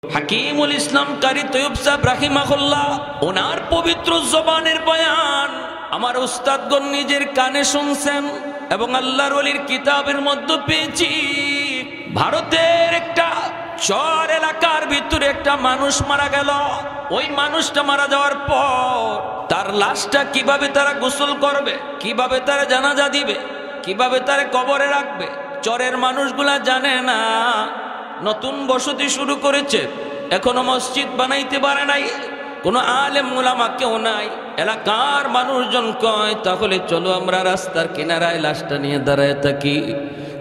হাকিমুল ইসলাম কারি তৈয়ব সাহেব রাহিমাহুল্লাহ ওনার পবিত্র জবানের বয়ান আমার উস্তাদগণ নিজের কানে শুনছেন এবং আল্লাহর ওলির কিতাবের মধ্যে পেয়েছি। ভারতের একটা চর এলাকার ভিতরে একটা মানুষ মারা গেল। ওই মানুষটা মারা যাওয়ার পর তার লাশটা কিভাবে তারা গোসল করবে, কিভাবে তারা জানাজা দিবে, কিভাবে তারা কবরে রাখবে, চরের মানুষগুলা জানে না। নতুন বসতি শুরু করেছে, এখনো মসজিদ বানাইতে পারে নাই, কোনো আলেম উলামা কেউ নাই। এলাকার মানুষজন কয় তাহলে চলো আমরা রাস্তার কিনারায় লাশটা নিয়ে দাঁড়ায় থাকি,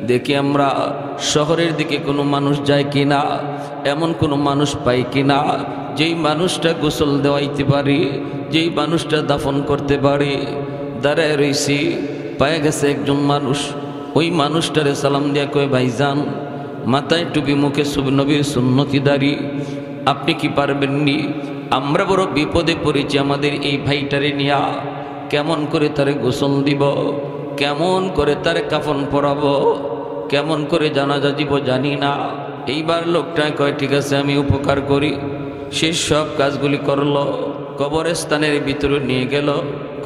দেখি আমরা শহরের দিকে কোনো মানুষ যায় কিনা, এমন কোনো মানুষ পাই কিনা যেই মানুষটা গোসল দেওয়াইতে পারি, যেই মানুষটা দাফন করতে পারি। দাঁড়ায় রইছি, পায়ে গেছে একজন মানুষ। ওই মানুষটারে সালাম দিয়া কয় ভাইজান, মাথায় টুপি, মুখে নবীর সুন্নতি দাড়ি, আপনি কি পারবেননি? আমরা বড় বিপদে পড়েছি, আমাদের এই ভাইটারে নিয়া কেমন করে তারে গোসল দিব, কেমন করে তারে কাফন পরাবো, কেমন করে জানাজা দিব জানি না। এইবার লোকটা কয় ঠিক আছে আমি উপকার করি। সে সব কাজগুলি করলো, কবরস্থানের ভিতরে নিয়ে গেল,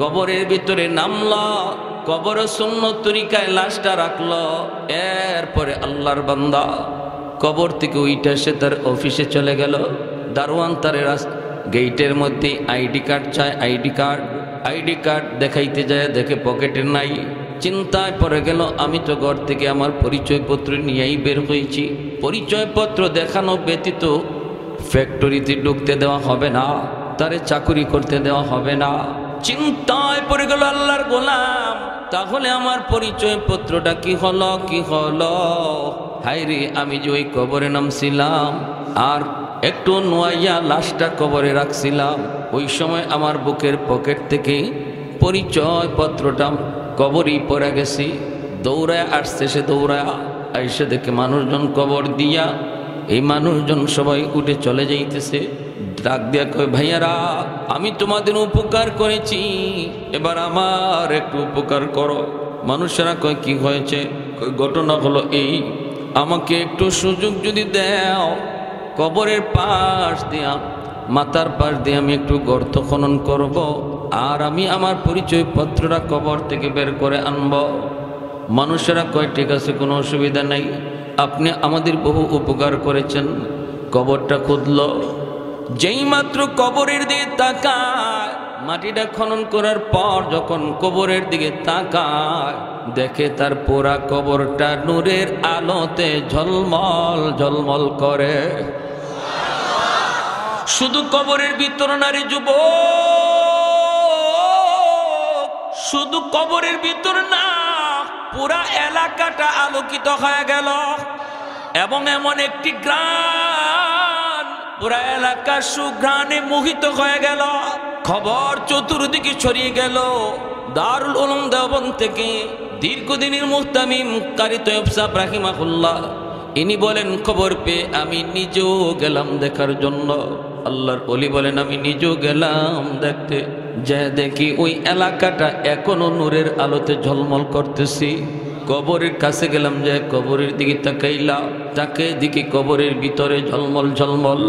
কবরের ভিতরে নামলো, কবর সুন্নত তরিকায় লাশটা রাখলো। এরপরে আল্লাহর বান্দা কবর থেকে উইটা সে তার অফিসে চলে গেল। দারোয়ান তার গেইটের মধ্যে আইডি কার্ড চায়, আইডি কার্ড দেখাইতে যায়, দেখে পকেটে নাই। চিন্তায় পড়ে গেল, আমি তো ঘর থেকে আমার পরিচয়পত্র নিয়েই বের হয়েছি, পরিচয়পত্র দেখানো ব্যতীত ফ্যাক্টরিতে ঢুকতে দেওয়া হবে না, তারে চাকুরি করতে দেওয়া হবে না। চিন্তায় পড়ে গেল আল্লাহর গোলাম, তাহলে আমার পরিচয়পত্রটা কি হলো, কি হলো? হায়রে, আমি যে ওই কবরে নামছিলাম আর একটু নোয়াইয়া লাশটা কবরে রাখছিলাম, ওই সময় আমার বুকের পকেট থেকে পরিচয়পত্রটা কবরই পড়ে গেছি। দৌড়ায় আসছে সে, দৌড়ায় আইসে দেখে মানুষজন কবর দিয়া, এই মানুষজন সবাই উঠে চলে যাইতেছে। ডাক দিয়া কয় ভাইয়ারা, আমি তোমাদের উপকার করেছি, এবার আমার একটু উপকার করো। মানুষেরা কয় কি হয়েছে? ঘটনা হলো এই, আমাকে একটু সুযোগ যদি দাও, কবরের পাশ দিয়া, মাথার পাশ দিয়ে আমি একটু গর্ত খনন করব, আর আমি আমার পরিচয়পত্রটা কবর থেকে বের করে আনব। মানুষেরা কয় ঠিক আছে, কোনো অসুবিধা নাই, আপনি আমাদের বহু উপকার করেছেন। কবরটা খুঁজল, যেই মাত্র কবরের দিকে তাকায়, মাটিটা খনন করার পর যখন কবরের দিকে তাকায়, দেখে তার পুরা কবরটা নূরের আলোতে ঝলমল ঝলমল করে। শুধু কবরের ভিতর নারী যুবক, শুধু কবরের ভিতর না, পুরা এলাকাটা আলোকিত হয়ে গেল। এবং এমন একটি গ্রাম, পুরা এলাকা সুঘ্রাণে মোহিত হয়ে গেল। খবর চতুর্দিকে ছড়িয়ে গেল। দারুল উলুম দেওবন্দ থেকে দীর্ঘদিনের মুহতামিম কারি তৈয়ব সাহেব রাহিমাহুল্লাহ, ইনি বলেন খবর পেয়ে আমি নিজেও গেলাম দেখার জন্য। আল্লাহর ওলি বলেন আমি নিজেও গেলাম দেখতে, যে দেখি ওই এলাকাটা এখনো নূরের আলোতে ঝলমল করতেছি। কবরের কাছে গেলাম, যে কবরের দিকে তাকাইলাম, তাকে দিকে কবরের ভিতরে ঝলমল ঝলমল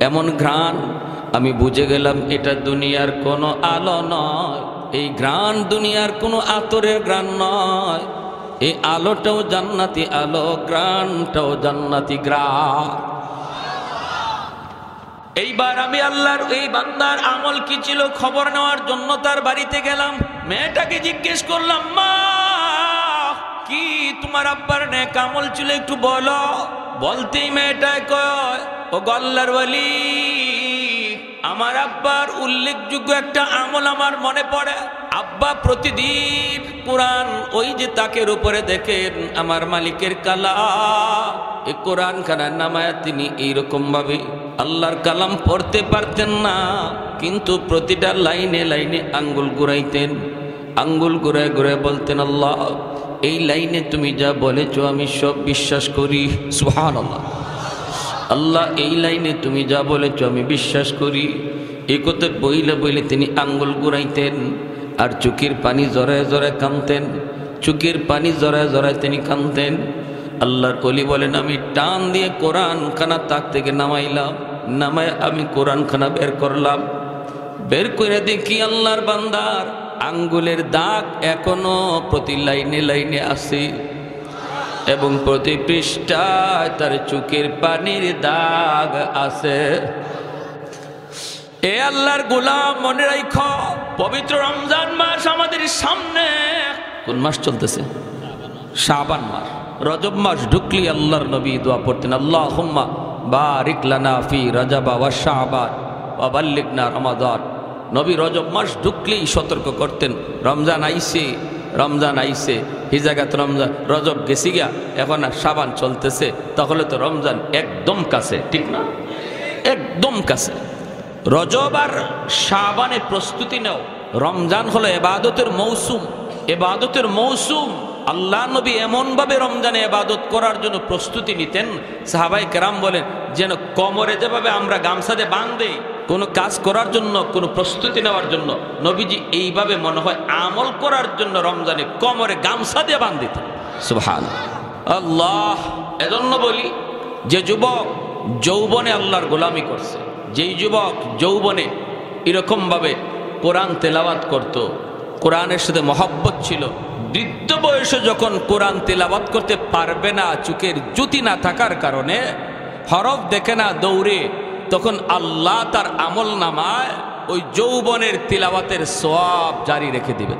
এমন ঘ্রাণ, আমি বুঝে গেলাম এটা দুনিয়ার কোনো আলো নয়, এই ঘ্রাণ দুনিয়ার কোনো আতরের ঘ্রাণ নয়, এই আলোটাও জান্নাতি আলো, ঘ্রাণটাও জান্নাতি ঘ্রাণ। এইবার আমি আল্লাহর এই বান্দার আমল কি ছিল খবর নেওয়ার জন্য তার বাড়িতে গেলাম। মেয়েটাকে জিজ্ঞেস করলাম, মা কি তোমার আব্বার নেক আমল ছিল একটু বলো। বলতেই মেয়েটায় কয়, ও আল্লাহর ওলি, আমার আব্বার উল্লেখযোগ্য একটা আমল আমার মনে পড়ে। আব্বা প্রতিদিন কোরআন, ওই যে তাকের উপরে দেখেন আমার মালিকের কালাম, এই কোরআন খানা নামায় তিনি এইরকম ভাবে আল্লাহর কালাম পড়তে পারতেন না, কিন্তু প্রতিটা লাইনে লাইনে আঙ্গুল ঘুরাইতেন, আঙ্গুল ঘুরায় ঘুরায় বলতেন, আল্লাহ এই লাইনে তুমি যা বলেছো আমি সব বিশ্বাস করি। সুবহানাল্লাহ। আল্লাহ এই লাইনে তুমি যা বলেছো আমি বিশ্বাস করি। এই কথা বইলে বইলে তিনি আঙ্গুল ঘুরাইতেন আর চোখের পানি জড়ায় জড়ায় কাঁদতেন, চোখের পানি জড়ায় জড়ায় তিনি কাঁদতেন। আল্লাহর ওলি বলেন আমি টান দিয়ে কোরআন খানা তাক থেকে নামাইলাম, নামায় আমি কোরআন খানা বের করলাম, বের করে দেখি আল্লাহর বান্দার আঙ্গুলের দাগ এখনো প্রতি লাইনে লাইনে আছে এবং প্রতি পৃষ্ঠায় তার চোখের পানির দাগ আছে। এ আল্লাহর গোলাম মনে রাখো, পবিত্র রমজান মাস আমাদের সামনে। কোন মাস চলতেছে? শাবান মাস। রজব মাস ঢুকলি আল্লাহর নবী দোয়া পড়তেন, আল্লাহুম্মা বারিক লানা ফি রজব ওয়া শাবান ওয়া বাল্লিগনা রমাদান। নবী রজব মাস ঢুকলেই সতর্ক করতেন, রমজান আইছে, রমজান আইছে। হিজাগাত রমজান, রজব গেছি গিয়া, এখন আর শাবান চলতেছে, তাহলে তো রমজান একদম কাছে, ঠিক না? একদম কাছে। রজব আর শাবানের প্রস্তুতি নাও। রমজান হলো ইবাদতের মৌসুম, ইবাদতের মৌসুম। আল্লাহ নবী এমনভাবে রমজানে ইবাদত করার জন্য প্রস্তুতি নিতেন, সাহাবায়ে কেরাম বলেন যেন কোমরে যেভাবে আমরা গামছা দিয়ে বাঁধি কোনো কাজ করার জন্য, কোনো প্রস্তুতি নেওয়ার জন্য, নবীজি এইভাবে মনে হয় আমল করার জন্য রমজানে কোমরে গামছা দিয়ে বাঁধ দিতেন। সুবহানাল্লাহ। এজন্য বলি, যে যুবক যৌবনে আল্লাহর গোলামি করছে, যেই যুবক যৌবনে এরকমভাবে কোরআন তেলাওয়াত করত, কোরআনের সাথে মহব্বত ছিল, বৃদ্ধ বয়সে যখন কোরআন তেলাওয়াত করতে পারবে না, চোখের জ্যোতি না থাকার কারণে, হরফ দেখে না দৌড়ে, তখন আল্লাহ তার আমল নামায় ওই যৌবনের তিলাওয়াতের সওয়াব জারি রেখে দিবেন।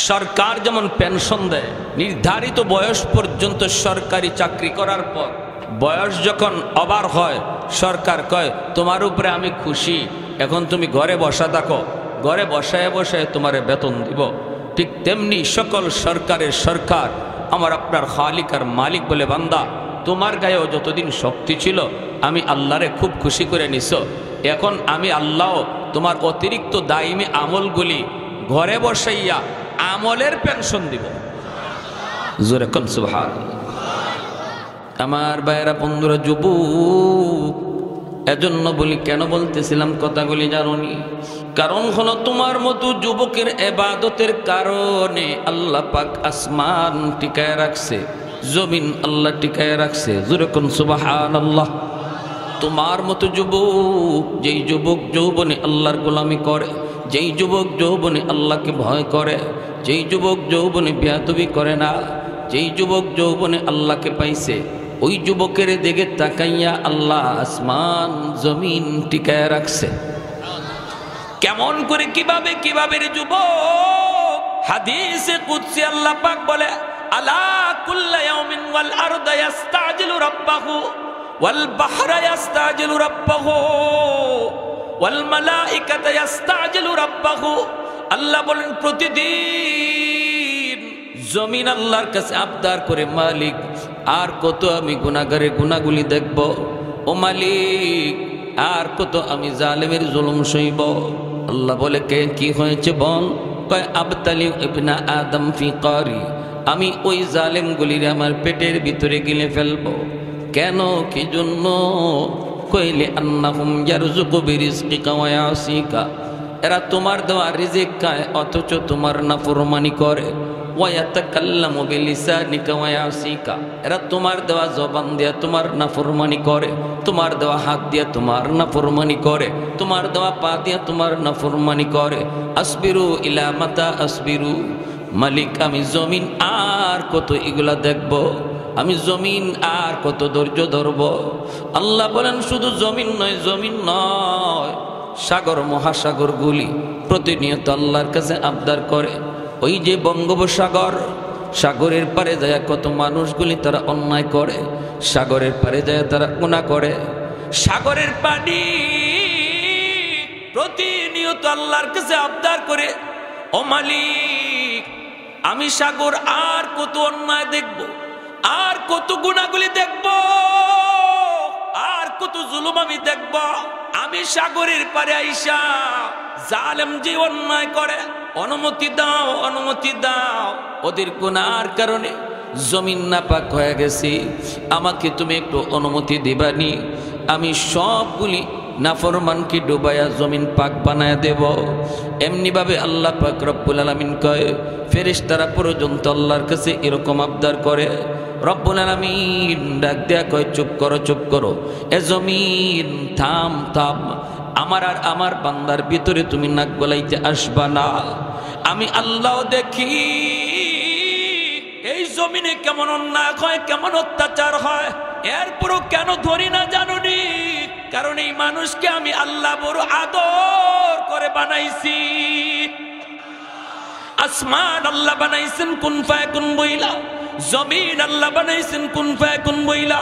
সরকার যেমন পেনশন দেয় নির্ধারিত বয়স পর্যন্ত, সরকারি চাকরি করার পর বয়স যখন ওভার হয়, সরকার কয় তোমার উপরে আমি খুশি, এখন তুমি ঘরে বসা থাকো, ঘরে বসায় বসায় তোমারে বেতন দিব। ঠিক তেমনি সকল সরকারের সরকার আমার আপনার খালিক আর মালিক বলে, বান্দা তোমার গায়েও যতদিন শক্তি ছিল আমি আল্লাহরে খুব খুশি করে নিছ, এখন আমি আল্লাহ তোমার অতিরিক্ত দায়মি আমলগুলি ঘরে বসাইয়া আমলের পেনশন দিব। জোরে কোন সুবহানাল্লাহ। আমার ভাইয়েরা, বন্ধুরা, যুবক, এজন্য বলি, কেন বলতেছিলাম কথাগুলি জানোনি? কারণ হলো তোমার মতো যুবকের ইবাদতের কারণে আল্লাহ পাক আসমান টিকায় রাখছে, জমিন আল্লাহ টিকায় রাখছে। জোরে কোন সুবহানাল্লাহ। তোমার মতো যুবক, যেই যুবক যৌবনে আল্লাহর গোলামি করে, যেই যুবক যৌবনে আল্লাহকে ভয় করে, যেই যুবক যৌবনে বেয়াদবি করে না, যেই যুবক যৌবনে আল্লাহকে পাইছে, ওই যুবকের দিকে তাকাইয়া আল্লাহ আসমান জমিন টিকায় রাখছে। কেমন করে, কিভাবে কিভাবে রে যুবক? হাদিসে কুদসি আল্লাহ পাক বলে, আলা কুল্লা ইয়াউমিন ওয়াল আরদা ইস্তাজিলু রাব্বাহু ওয়াল বাহরা ইস্তাজিলু রাব্বাহু ওয়াল মালাইকাতু ইস্তাজিলু রাব্বাহু। আল্লাহ বলেন প্রতিদিন জমিন আল্লাহর কাছে আবদার করে, মালিক আর কত আমি গুনাহগারের গুনাহগুলি দেখব, ও মালিক আর কত আমি জালেমের জুলুম সইব। আল্লাহ বলে, কে কি হয়েছে বল? কয় আবতালি ইবনা আদম ফি কারি, আমি ওই জালেমগুলির আমার পেটের ভিতরে গিলে ফেলবো। কেন, কি জন্য? কইলে আন্নাহুম ইয়ারযুকু বিরিজকিকা ওয়া ইয়াসিকা, এরা তোমার দেওয়া রিজিক খায় অথচ তোমার নাফরমানি করে। ওয়া ইয়াতাকাল্লামু বিলিসানিকা ওয়া ইয়াসিকা, এরা তোমার দেওয়া জবান দিয়া তোমার নাফরমানি করে, তোমার দেওয়া হাত দিয়া তোমার নাফরমানি করে, তোমার দেওয়া পা দিয়া তোমার নাফরমানি করে। আসবিরু ইলা মাতা আসবিরু, মালিক আমি জমিন আর কত এগুলা দেখব, আমি জমিন আর কত ধৈর্য ধরব। আল্লাহ বলেন শুধু জমিন নয়, জমিন নয়, সাগর মহাসাগরগুলি প্রতিনিয়ত আল্লাহর কাছে আবদার করে। ওই যে বঙ্গোপসাগর, সাগরের পারে যায় কত মানুষগুলি তারা অন্যায় করে, সাগরের পারে যায় তারা গুনাহ করে। সাগরের পানি প্রতিনিয়ত আল্লাহর কাছে আবদার করে, ও মালিক আমি সাগর আর কত অন্যায় দেখব, আর কত গুনাহগুলি দেখব, আর কত জুলুম আমি দেখব। আমি সাগরের পারে আইসা জালেম যে অন্যায় করে, অনুমতি দাও, অনুমতি দাও, ওদের গুনার কারণে জমিন নাপাক হয়ে গেছে, আমাকে তুমি একটু অনুমতি দিবানি, আমি সবগুলি নাফরমানকে ডুবাইয়া জমিন পাক বানায় দেব। এমনি ভাবে আল্লাহ পাক রব্বুল আলামিন কয় ফেরেশতারা পর্যন্ত আল্লাহর কাছে এরকম আবদার করে। রব্বুল আলামিন ডাক দেয়া কয় চুপ করো চুপ করো, এ জমিন থাম থাম, আমার আর আমার বান্দার ভিতরে তুমি নাক গলাইতে আসবা না। আমি আল্লাহ দেখি এই জমিনে কেমন অন্যায় হয়, কেমন অত্যাচার হয়, এরপরও কেন ধরি না জানুনি? কারণ এই মানুষকে আমি আল্লাহ বড় আদর করে বানাইছি। আসমান আল্লাহ বানাইছেন কুন ফায়াকুন বইলা, জমিন আল্লাহ বানাইছেন কুন ফায়াকুন বইলা,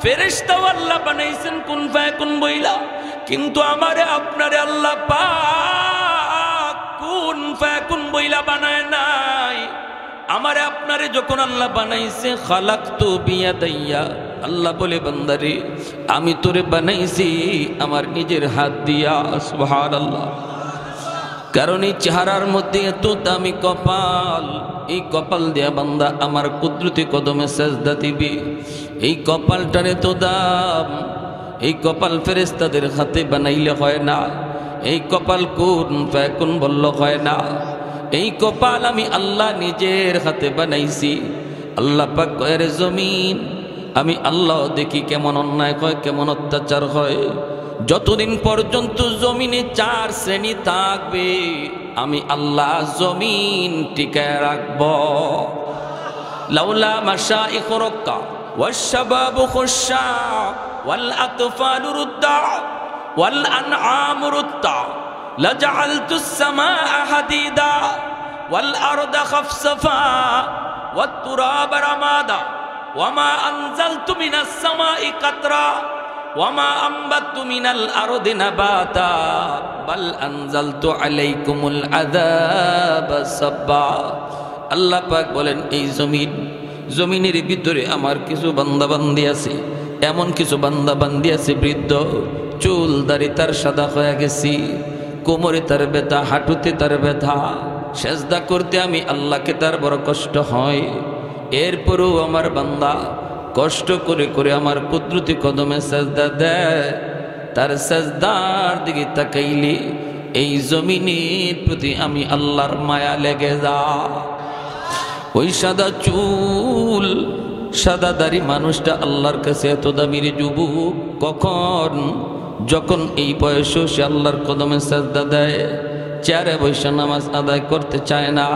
ফেরেশতাও আল্লাহ বানাইছেন কুন ফায়াকুন বইলা। কিন্তু আমারে আপনারে আল্লাহ পাক কুন ফায়াকুন বইলা বানায় নাই। আমারে আপনারে যখন আল্লাহ বানাইছে খালাকতু বিয়াদাইয়া, আল্লাহ বলে বান্দারে আমি তোরে বানাইছি আমার নিজের হাত দিয়া। সুবহানাল্লাহ। কারণ এই চেহারার মধ্যে এত দামি কপাল, এই কপাল দিয়া বান্দা আমার কুদরতি কদমে সেজদা দিবি। এই কপালটার এত দাম, এই কপাল ফেরেশতাদের হাতে বানাইলে হয় না, এই কপাল কুন ফায়াকুন বললে হয় না। এই কপাল আমি আল্লাহ নিজের হাতে বানাইছি। আল্লাহ পাক কয় রে জমিন, আমি আল্লাহ দেখি কেমন অন্যায় হয়, কেমন অত্যাচার হয়। যতদিন পর্যন্ত জমিনে 4 শ্রেণী থাকবে আমি আল্লাহ জমিন টিকায় রাখব। লাউলা মাশাইখ রক্কা ওয়াশ-শাবাবু খুশা ওয়াল আতফালু রুদ্দা ওয়াল আনআমু রুদ্দা লাজআলতুস সামাআ হাদিদা ওয়াল আরদা খাফসাফা ওয়াত তুরাবা রামাদা ওয়ামা আনজালতু মিনাস সামাই কাতরা ওয়ামা আম্বাতু মিনাল আরদি নাবাতা বাল আনজালতু আলাইকুমুল আযাবা সাব্বা। আল্লাহ পাক বলেন এই জমিনের ভিতরে আমার কিছু বান্দাবান্দি আছে, এমন কিছু বান্দাবান্দি আছে বৃদ্ধ, চুল দাড়ি তার সাদা হয়ে গেছি, কোমরে তার ব্যথা, হাঁটুতে তার ব্যথা, সেজদা করতে আমি আল্লাহকে তার বড় কষ্ট হয়। এরপরও আমার বান্দা কষ্ট করে করে আমার কুদরতি কদমে সেজদা দেয়। তার সেজদার দিকে তাকাইলে এই জমিনের প্রতি আমি আল্লাহর মায়া লেগে যা। ওই সাদা চুল সাদা দাড়ি মানুষটা আল্লাহর কাছে এত দামির যুবক কখন? যখন এই বয়সে সে আল্লাহর কদমে সেজদা দেয়, চেয়ারে বসে নামাজ আদায় করতে চায় না।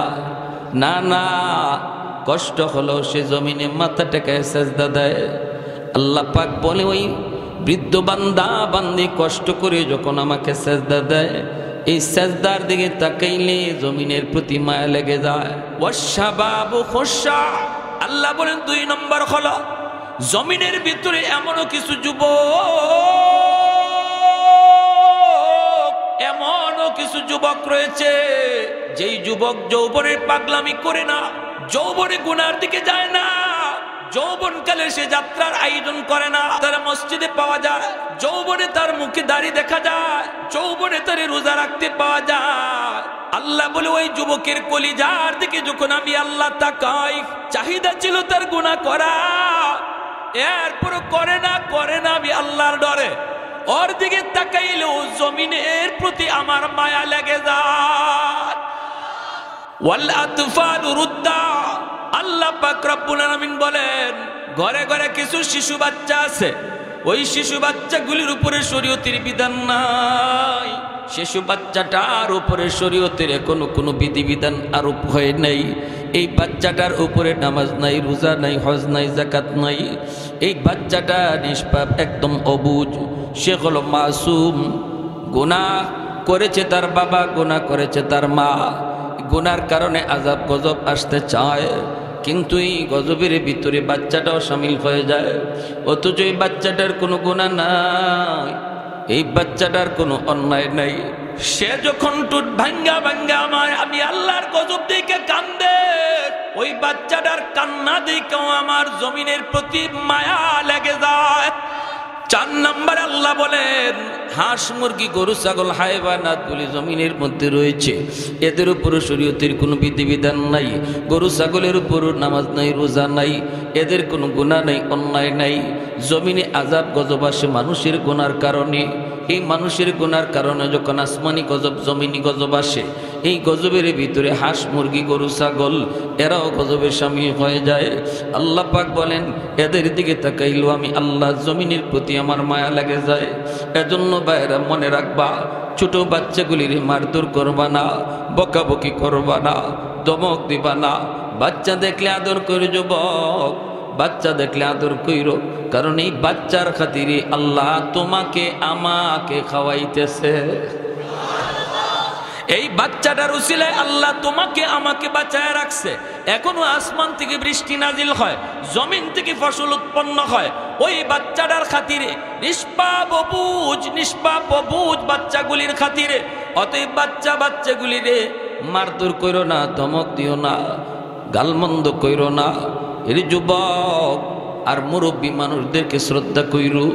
না না, কষ্ট হলো সে জমিনে মাথা টেকায় সেজদা দেয়। আল্লাহ পাক বলে ওই বৃদ্ধ বান্দা বান্দি কষ্ট করে যখন আমাকে সেজদা দেয়, এই সেজদার দিকে তাকাইলে জমিনের প্রতি মায়া লেগে যায়। ওয়াশ-শাবাবু খুশা, আল্লাহ বলেন 2 নম্বর হলো জমিনের ভিতরে এমনও কিছু যুবক রয়েছে যেই যুবক যৌবনের পাগলামি করে না, যৌবনে গুনার দিকে যায় না, যৌবনকালে সে যাত্রার আয়োজন করে না। তার মসজিদে পাওয়া যায়, যৌবনে তার মুখে দাড়ি দেখা যায়, যৌবনে তার রোজা রাখতে পাওয়া যায়। আল্লাহ বলে ওই যুবকের কলিজার দিকে যখন আমি আল্লাহ তাকাই, চাহিদা ছিল তার গুনাহ করা, এরপর করে না আমি আল্লাহর ডরে ওর দিকে তাকাইলেও জমিনের প্রতি আমার মায়া লেগে যায়। ওয়াল আতফালু রুদ্দা, আল্লাহ পাক রব্বুল আলামিন বলেন ঘরে ঘরে কিছু শিশু বাচ্চা আছে, ওই শিশু বাচ্চাগুলির উপরে শরীয়তের বিধান নাই। শিশু বাচ্চাটার উপরে শরীয়তের কোনো বিধিবিধান আরোপ হয় নাই। এই বাচ্চাটার উপরে নামাজ নাই, রোজা নাই, হজ নাই, যাকাত নাই। এই বাচ্চাটা নিষ্পাপ, একদম অবুঝ, সে হলো মাসুম। গুনাহ করেছে তার বাবা, গুনাহ করেছে তার মা, গুনার কারণে আযাব গজব আসতে চায়, কিন্তু এই গজবের ভিতরে বাচ্চাটাও শামিল হয়ে যায়। অথচ এই বাচ্চাটার কোনো গুনাহ নাই, এই বাচ্চাটার কোনো অন্যায় নাই। সে যখন টুট ভাঙ্গা আমি আল্লাহর গজব দেখে কান্দে, ওই বাচ্চাটার কান্না দেখেও আমার জমিনের প্রতি মায়া লেগে যায়। 4 নম্বর আল্লাহ বলেন হাঁস মুরগি গরু ছাগল হায়ওয়ানাতগুলি জমিনের মধ্যে রয়েছে, এদের উপর শরীয়তের কোনো বিধিবিধান নাই। গরু ছাগলের উপর নামাজ নাই, রোজা নাই, এদের কোনো গুনাহ নাই, অন্যায় নাই। জমিনে আযাব গজব আসে মানুষের গুনার কারণে। এই মানুষের গুনার কারণে যখন আসমানি গজব জমিনি গজব আসে, এই গজবের ভিতরে হাঁস মুরগি গরু ছাগল এরাও গজবের শামিল হয়ে যায়। আল্লাহ পাক বলেন, এদের দিকে তাকাইলো আমি আল্লাহ জমিনের প্রতি আমার মায়া লেগে যায়। এজন্য ভাইরা মনে রাখবা, ছোট বাচ্চাগুলির মারধর করবা না, বকাবকি করবা না, ধমক দিবা না। বাচ্চা দেখলে আদর করে, যুবক বাচ্চা দেখলে আদর কইরো, কারণ এই বাচ্চার খাতিরে আল্লাহ তোমাকে আমাকে খাওয়াইতেছে। এই বাচ্চাটার উসিলায় আল্লাহ তোমাকে আমাকে বাঁচায় রাখছে। এখনো আসমান থেকে বৃষ্টি নাজিল হয়, জমিন থেকে ফসল উৎপন্ন হয় ওই বাচ্চাটার খাতিরে, নিষ্পাপ অবুঝ বাচ্চাগুলির খাতিরে। অতএব বাচ্চাগুলিরে মারধর কইরো না, ধমক দিও না, গালমন্দ কইরো না। এর যুবক আর মুরব্বী মানুষদেরকে শ্রদ্ধা কইরো,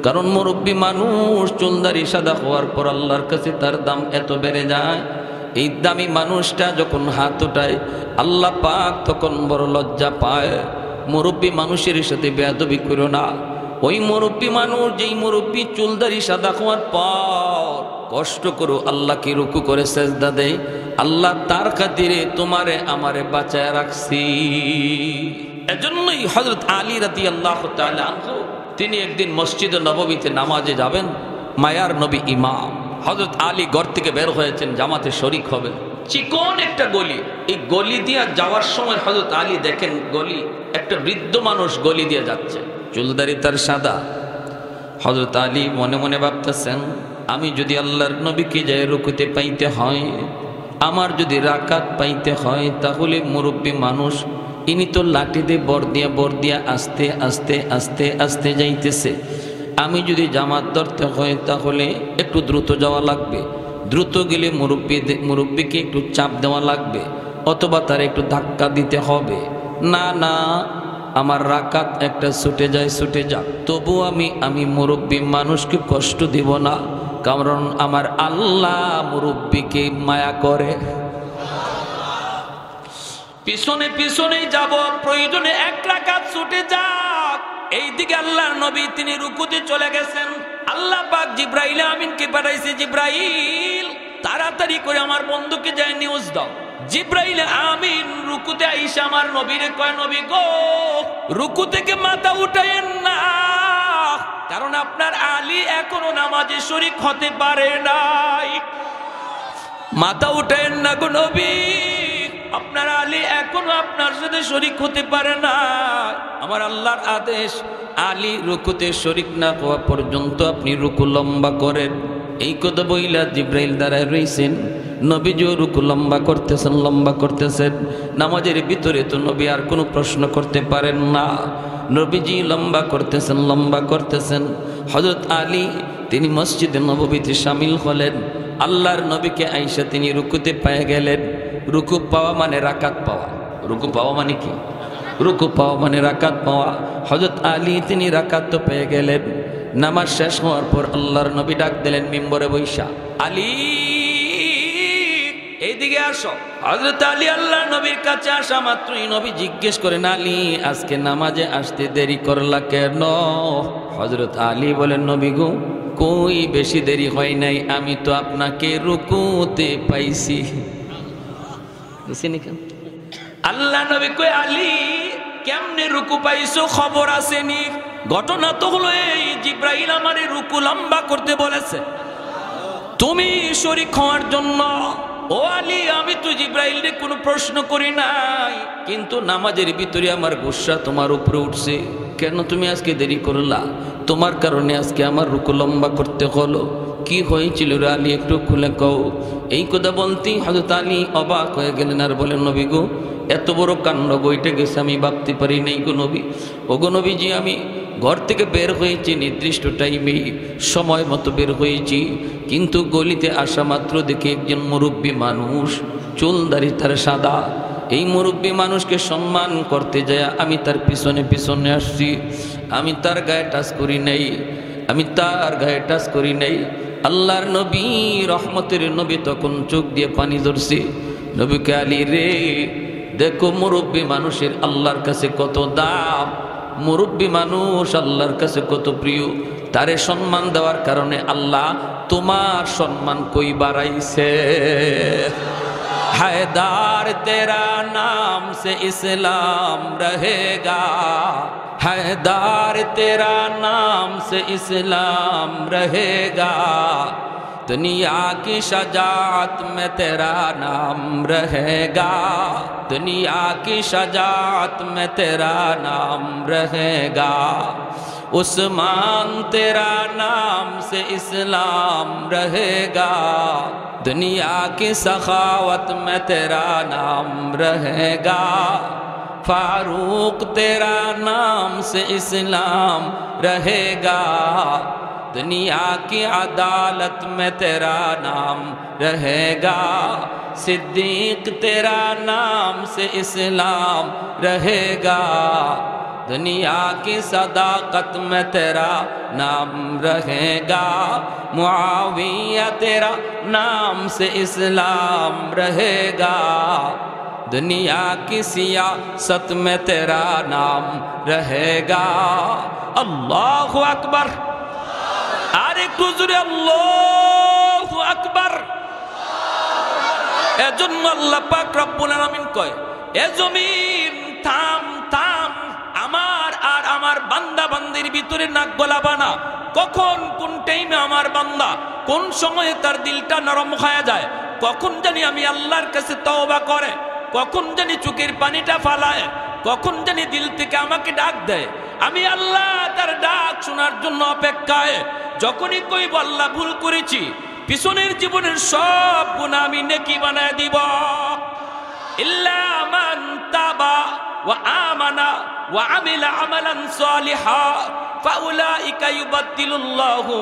কারণ মুরব্বী মানুষ চুলদারি সাদা হওয়ার পর আল্লাহর কাছে তার দাম এত বেড়ে যায়। এই দামি মানুষটা যখন হাত উঠায় আল্লাহ পাক তখন বড় লজ্জা পায়। মুরব্বী মানুষের সাথে বেয়াদবি করো না। ওই মুরব্বী মানুষ, যেই মুরব্বী চুলদারি সাদা হওয়ার পর কষ্ট করো আল্লাহকে রুকু করে সেজদা দেয়, আল্লাহ তার খাতিরে তোমারে আমারে বাঁচায় রাখছি। এজন্যই হযরত আলী রাদিয়াল্লাহু তাআলা আনহু তিনি একদিন মসজিদে নববীতে নামাজে যাবেন, মায়ার নবী ইমাম হযরত আলী ঘর থেকে বের হয়েছেন জামাতে শরীক হবেন। চিকন একটা গলি, এই গলি দিয়ে যাওয়ার সময় হযরত আলী দেখেন গলি একটা বৃদ্ধ মানুষ গলি দিয়ে যাচ্ছে, চুলদারি তার সাদা। হযরত আলী মনে মনে ভাবতেছেন, আমি যদি আল্লাহর নবীকে যায় রুকুতে পাইতে হয়, আমার যদি রাকাত পাইতে হয়, তাহলে মুরব্বী মানুষ ইনি তো লাঠি দিয়ে বর দিয়া আস্তে আস্তে আস্তে আস্তে যাইতেছে। আমি যদি জামাত ধরতে হয় তাহলে একটু দ্রুত যাওয়া লাগবে, দ্রুত গেলে মুরব্বীকে একটু চাপ দেওয়া লাগবে, অথবা তার একটু ধাক্কা দিতে হবে। না না, আমার রাকাত একটা ছুটে যাক, তবু আমি মুরব্বী মানুষকে কষ্ট দিব না, কারণ আমার আল্লাহ মুরব্বীকে মায়া করে। পিছনে যাব, প্রয়োজনে এক রাকাত ছুটে যাক। এইদিকে আল্লাহর নবী তিনি রুকুতে চলে গেছেন। আল্লাহ পাক জিব্রাইল আমিনকে পাঠাইছে, জিব্রাইল তাড়াতাড়ি করে আমার বন্ধুকে যায় নিউজ দাও। জিব্রাইল আমিন রুকুতে আইসা আমার নবীরে কয়, নবী গো, রুকু থেকে মাথা উঠায়েন না, কারণ আপনার আলী এখনো নামাজে শরীক হতে পারে নাই। মাথা উঠায়েন না গো নবী, আপনার আলী এখনো আপনার সাথে শরীক হতে পারে না। আমার আল্লাহর আদেশ, আলী রুকুতে শরীক না হওয়া পর্যন্ত আপনি রুকু লম্বা করেন। এই কথা বইলা জিব্রাইল দাঁড়ায় রইছেন। নবীজিও রুকু লম্বা করতেছেন। নামাজের ভিতরে তো নবী আর কোনো প্রশ্ন করতে পারেন না। নবীজি লম্বা করতেছেন। হযরত আলী তিনি মসজিদে নববীতে শামিল হলেন। আল্লাহর নবীকে আইসা তিনি রুকুতে পেয়ে গেলেন। রুকু পাওয়া মানে রাকাত পাওয়া। রুকু পাওয়া মানে কি? রুকু পাওয়া মানে রাকাত পাওয়া। হযরত আলী তিনি রাকাত তো পেয়ে গেলেন। নামাজ শেষ হওয়ার পর আল্লাহর নবী ডাক দিলেন মিম্বরে বৈশা, আলী এইদিকে আসো। হযরত আলী আল্লাহর নবীর কাছে আসা মাত্রই নবী জিজ্ঞেস করেন, আলী আজকে নামাজে আসতে দেরি করলা কেন? হযরত আলী বলেন, নবী গো, কই বেশি দেরি হয় নাই, আমি তো আপনাকে রুকুতে পাইছি। আল্লাহ নবী কই, আলী কেমনে রুকু পাইছো, খবর আসেনি? ঘটনা তো হলো এই, জিব্রাইল আমারে রুকু লম্বা করতে বলেছে তুমি শরীক হওয়ার জন্য। ও আলী, আমি তো জিব্রাইলকে কোনো প্রশ্ন করি নাই, কিন্তু নামাজের ভিতরে আমার গুসা তোমার উপরে উঠছে। কেন তুমি আজকে দেরি করলা? তোমার কারণে আজকে আমার রুকু লম্বা করতে হলো। কি হয়েছিল রে আলী, একটু খুলে কও। এই কথা বলতেই হযরত আলী অবাক হয়ে গেলেন আর বলেন, নবী গো, এত বড় কাণ্ড বইটা গেছে আমি ভাবতে পারি নাই গো নবী। ও গো নবীজি, আমি ঘর থেকে বের হয়েছি নির্দিষ্ট টাইমে, সময় মতো বের হয়েছি, কিন্তু গলিতে আসা মাত্র দেখি একজন মুরব্বী মানুষ, চুল দাড়ি তার সাদা। এই মুরব্বী মানুষকে সম্মান করতে যায় আমি তার পিছনে আসছি। আমি তার গায়ে টাচ করি নাই, আল্লাহর নবী রহমতের নবী তখন চোখ দিয়ে পানি ধরছে। নবীকে আলী রে, দেখো মুরব্বী মানুষের আল্লাহর কাছে কত দাম, মুরব্বী মানুষ আল্লাহর কাছে কত প্রিয়। তারে সম্মান দেওয়ার কারণে আল্লাহ তোমার সম্মান কই বাড়াইছে। हैदार तेरा नाम से इस्लाम रहेगा, हैदार तेरा नाम से इस्लाम रहेगा, दुनिया की शजाअत में तेरा नाम रहेगा, दुनिया की शजाअत में तेरा नाम रहेगा, उस्मान तेरा नाम से इस्लाम रहेगा, दुनिया की सखावत में तेरा नाम रहेगा, फारूक तेरा नाम से इस्लाम रहेगा, दुनिया की अदालत में तेरा नाम रहेगा, सिद्दीक तेरा नाम से इस्लाम रहेगा, दुनिया की सदाकत में तेरा नाम रहेगा, मुआविया तेरा नाम से इस्लाम रहेगा, दुनिया की सियासत में तेरा नाम रहेगा। अल्लाह अकबर, अरे गुजरे अल्लाह अकबर। एजন্য আল্লাহ পাক রব্বুল আলামিন কয়, এ জমিন থাম থাম, আমার আর আমার বান্দা বান্দির ভিতরে নাক গলাবা না। কখন কোন টাইমে আমার বান্দা কোন সময়ে তার দিলটা নরম হয়ে যায়, কখন জানি আমি আল্লাহর কাছে তওবা করে, কখন জানি চোখের পানিটা ফালায়, কখন জানি দিল থেকে আমাকে ডাক দেয়, আমি আল্লাহ তার ডাক শোনার জন্য অপেক্ষায়। যখনই কইব আল্লাহ ভুল করেছি, পিছনের জীবনের সব গুনাহ আমি নেকি বানায় দিব। ইল্লা মান তাবা ওয়া আমানা ওয়া আমিলা আমালান সালিহা ফাউলাইকা ইউবাদদিলুল্লাহু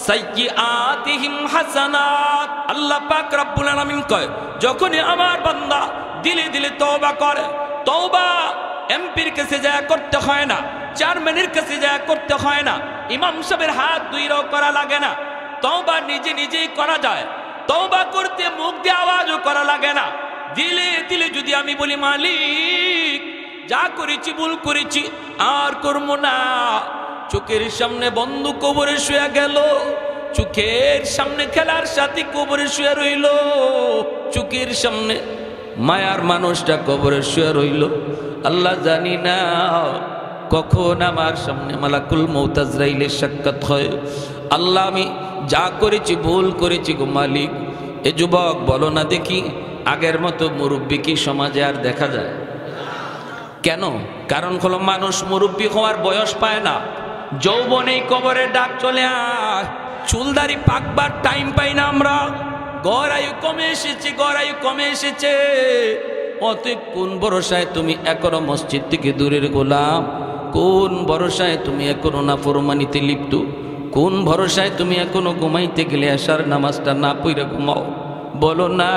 সাইয়্যাতিহিম হাসানাত। আল্লাহ পাক রব্বুল আলামিন কয়, যখনই আমার বান্দা দিলে দিলে তওবা করে, তওবা এমপির কাছে যায় করতে হয় না, চেয়ারম্যানের কাছে যায় করতে হয় না, ইমাম সাহেবের হাত দুইরাও করা লাগে না, তওবা নিজে নিজেই করা যায়। তওবা করতে মুখ দিয়ে আওয়াজও করা লাগে না। দিলে দিলে যদি আমি বলি মালিক যা করেছি ভুল করেছি আর করব না, চোখের সামনে বন্ধু কবরে শুয়ে গেল, চোখের সামনে খেলার সাথী কবরে শুয়ে রইল, চোখের সামনে মায়ার মানুষটা কবরে শুয়ে রইল। আল্লাহ জানি না কখন আমার সামনে মালাকুল মউত আজরাইলের সাক্ষাৎ হয়। আল্লাহ আমি যা করেছি ভুল করেছি গো মালিক। এ যুবক বলো না দেখি, আগের মতো মুরব্বী কি সমাজে আর দেখা যায়? কেন? কারণ হলো মানুষ মুরব্বী হওয়ার বয়স পায় না, যৌবনেই কবরের ডাক চলে আয়, চুলদারি পাকবার টাইম পাই না আমরা, গড়ায়ু কমে এসেছে, গড়ায়ু কমে এসেছে। অতএব কোন ভরসায় তুমি এখনো মসজিদ থেকে দূরের গোলাম? কোন ভরসায় তুমি এখনো নাফরমানিতে লিপ্ত? কোন ভরসায় তুমি এখনো ঘুমাইতে গেলে আশার নামাজটা না পড়ে ঘুমাও? বলো না,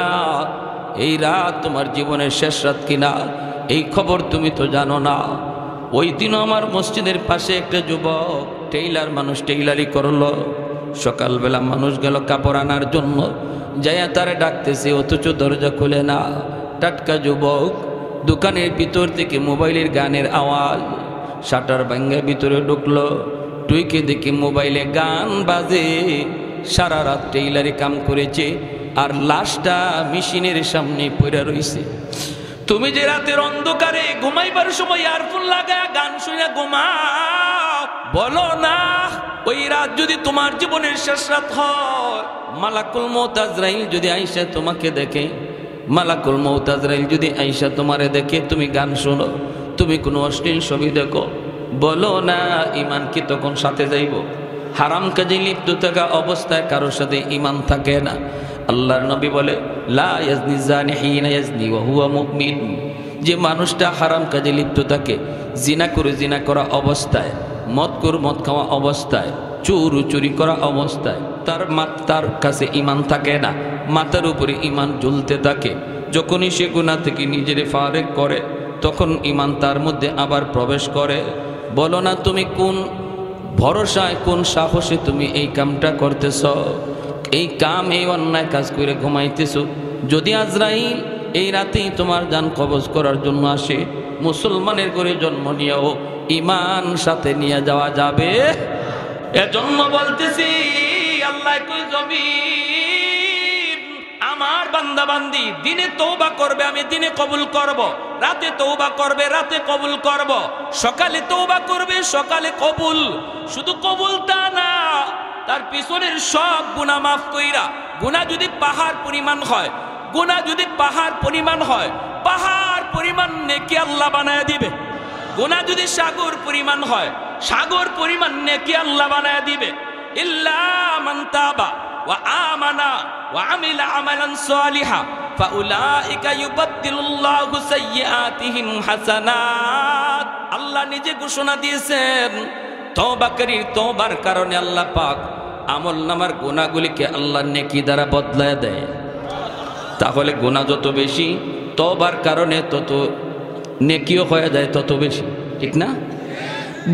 এই রাত তোমার জীবনের শেষ রাত কিনা এই খবর তুমি তো জানো না। ওই দিনও আমার মসজিদের পাশে একটা যুবক টেইলার মানুষ টেইলারি করলো, সকালবেলা মানুষ গেল কাপড় আনার জন্য, যাইয়া তারে ডাকতেছে অথচ দরজা খুলে না। টাটকা যুবক দোকানের ভিতর থেকে মোবাইলের গানের আওয়াজ, শাটার ভাঙ্গা ভিতরে ঢুকলো, টুইকে দেখি মোবাইলে গান বাজে। সারা রাত টেইলারি কাম করেছে আর লাশটা মেশিনের সামনে পড়ে রইছে। তুমি যে রাতের অন্ধকারে ঘুমাইবার সময় ইয়ারফোন লাগায় গান শুনে ঘুমাও, বলো না ওই রাত যদি তোমার জীবনের শেষ রাত হয়, মালাকুল মউত আজরাইল যদি আইসা তোমাকে দেখে, মালাকুল মউত আজরাইল যদি আইসা তোমারে দেখে, তুমি গান শোনো, তুমি কোনো অশ্লীল ছবি দেখো, বলো না ইমান কি তখন সাথে যাইব? হারাম কাজে লিপ্ত থাকা অবস্থায় কারোর সাথে ইমান থাকে না। আল্লাহর নবী বলে, লা ইয়াজনি জানি হিনা ইয়াজনি ওয়া হুয়া মুমিন। যে মানুষটা হারাম কাজে লিপ্ত থাকে, জিনা করে জিনা করা অবস্থায়, মদ করে মদ খাওয়া অবস্থায়, চুরি করা অবস্থায়, তার কাছে ইমান থাকে না, মাথার উপরে ইমান ঝুলতে থাকে। যখনই সে গুনাহ থেকে নিজের ফারেক করে, তখন ইমান তার মধ্যে আবার প্রবেশ করে। বলো না তুমি কোন ভরসায় কোন সাহসে তুমি এই কামটা করতেছ? এই কাম এই অন্যায় কাজ করে ঘুমাইতেছো, যদি আজরাইল এই রাতেই তোমার জান কবজ করার জন্য আসে, মুসলমানের ঘরে জন্ম নিয়েও ঈমান সাথে নিয়ে যাওয়া যাবে। এজন্য বলতেছি আল্লাহ কই জমিন আমার বান্দা বান্দি দিনে তওবা করবে, আমি দিনে কবুল করব, রাতে তওবা করবে, রাতে কবুল করব, সকালে তওবা করবে, সকালে কবুল। শুধু কবুল তা না, তার পিছনের সব গুনাহ মাফ কইরা, গুনাহ যদি পাহাড় পরিমাণ হয়, গুনাহ যদি পাহাড় পরিমাণ হয়, পাহাড় পরিমাণ নেকি আল্লাহ বানায় দিবে। গুনাহ যদি সাগর পরিমাণ হয়, সাগর পরিমাণ নেকি আল্লাহ বানায় দিবে। ইল্লা মান তাবা ওয়া আমানা ওয়া আমিলা আমালান সালিহা ফাউলাইকা ইউবাদদিলুল্লাহু সাইয়্যাতিহিম হাসানাত। আল্লাহ নিজে ঘোষণা দিয়েছেন, তওবাকারীর তওবার কারণে আল্লাহ পাক আমলনামার গুনাহগুলিকে আল্লাহ নেকি দ্বারা বদলায় দেয়। তাহলে গুনাহ যত বেশি, তওবার কারণে তত নেকিও হয়ে যায় তত বেশি, ঠিক না?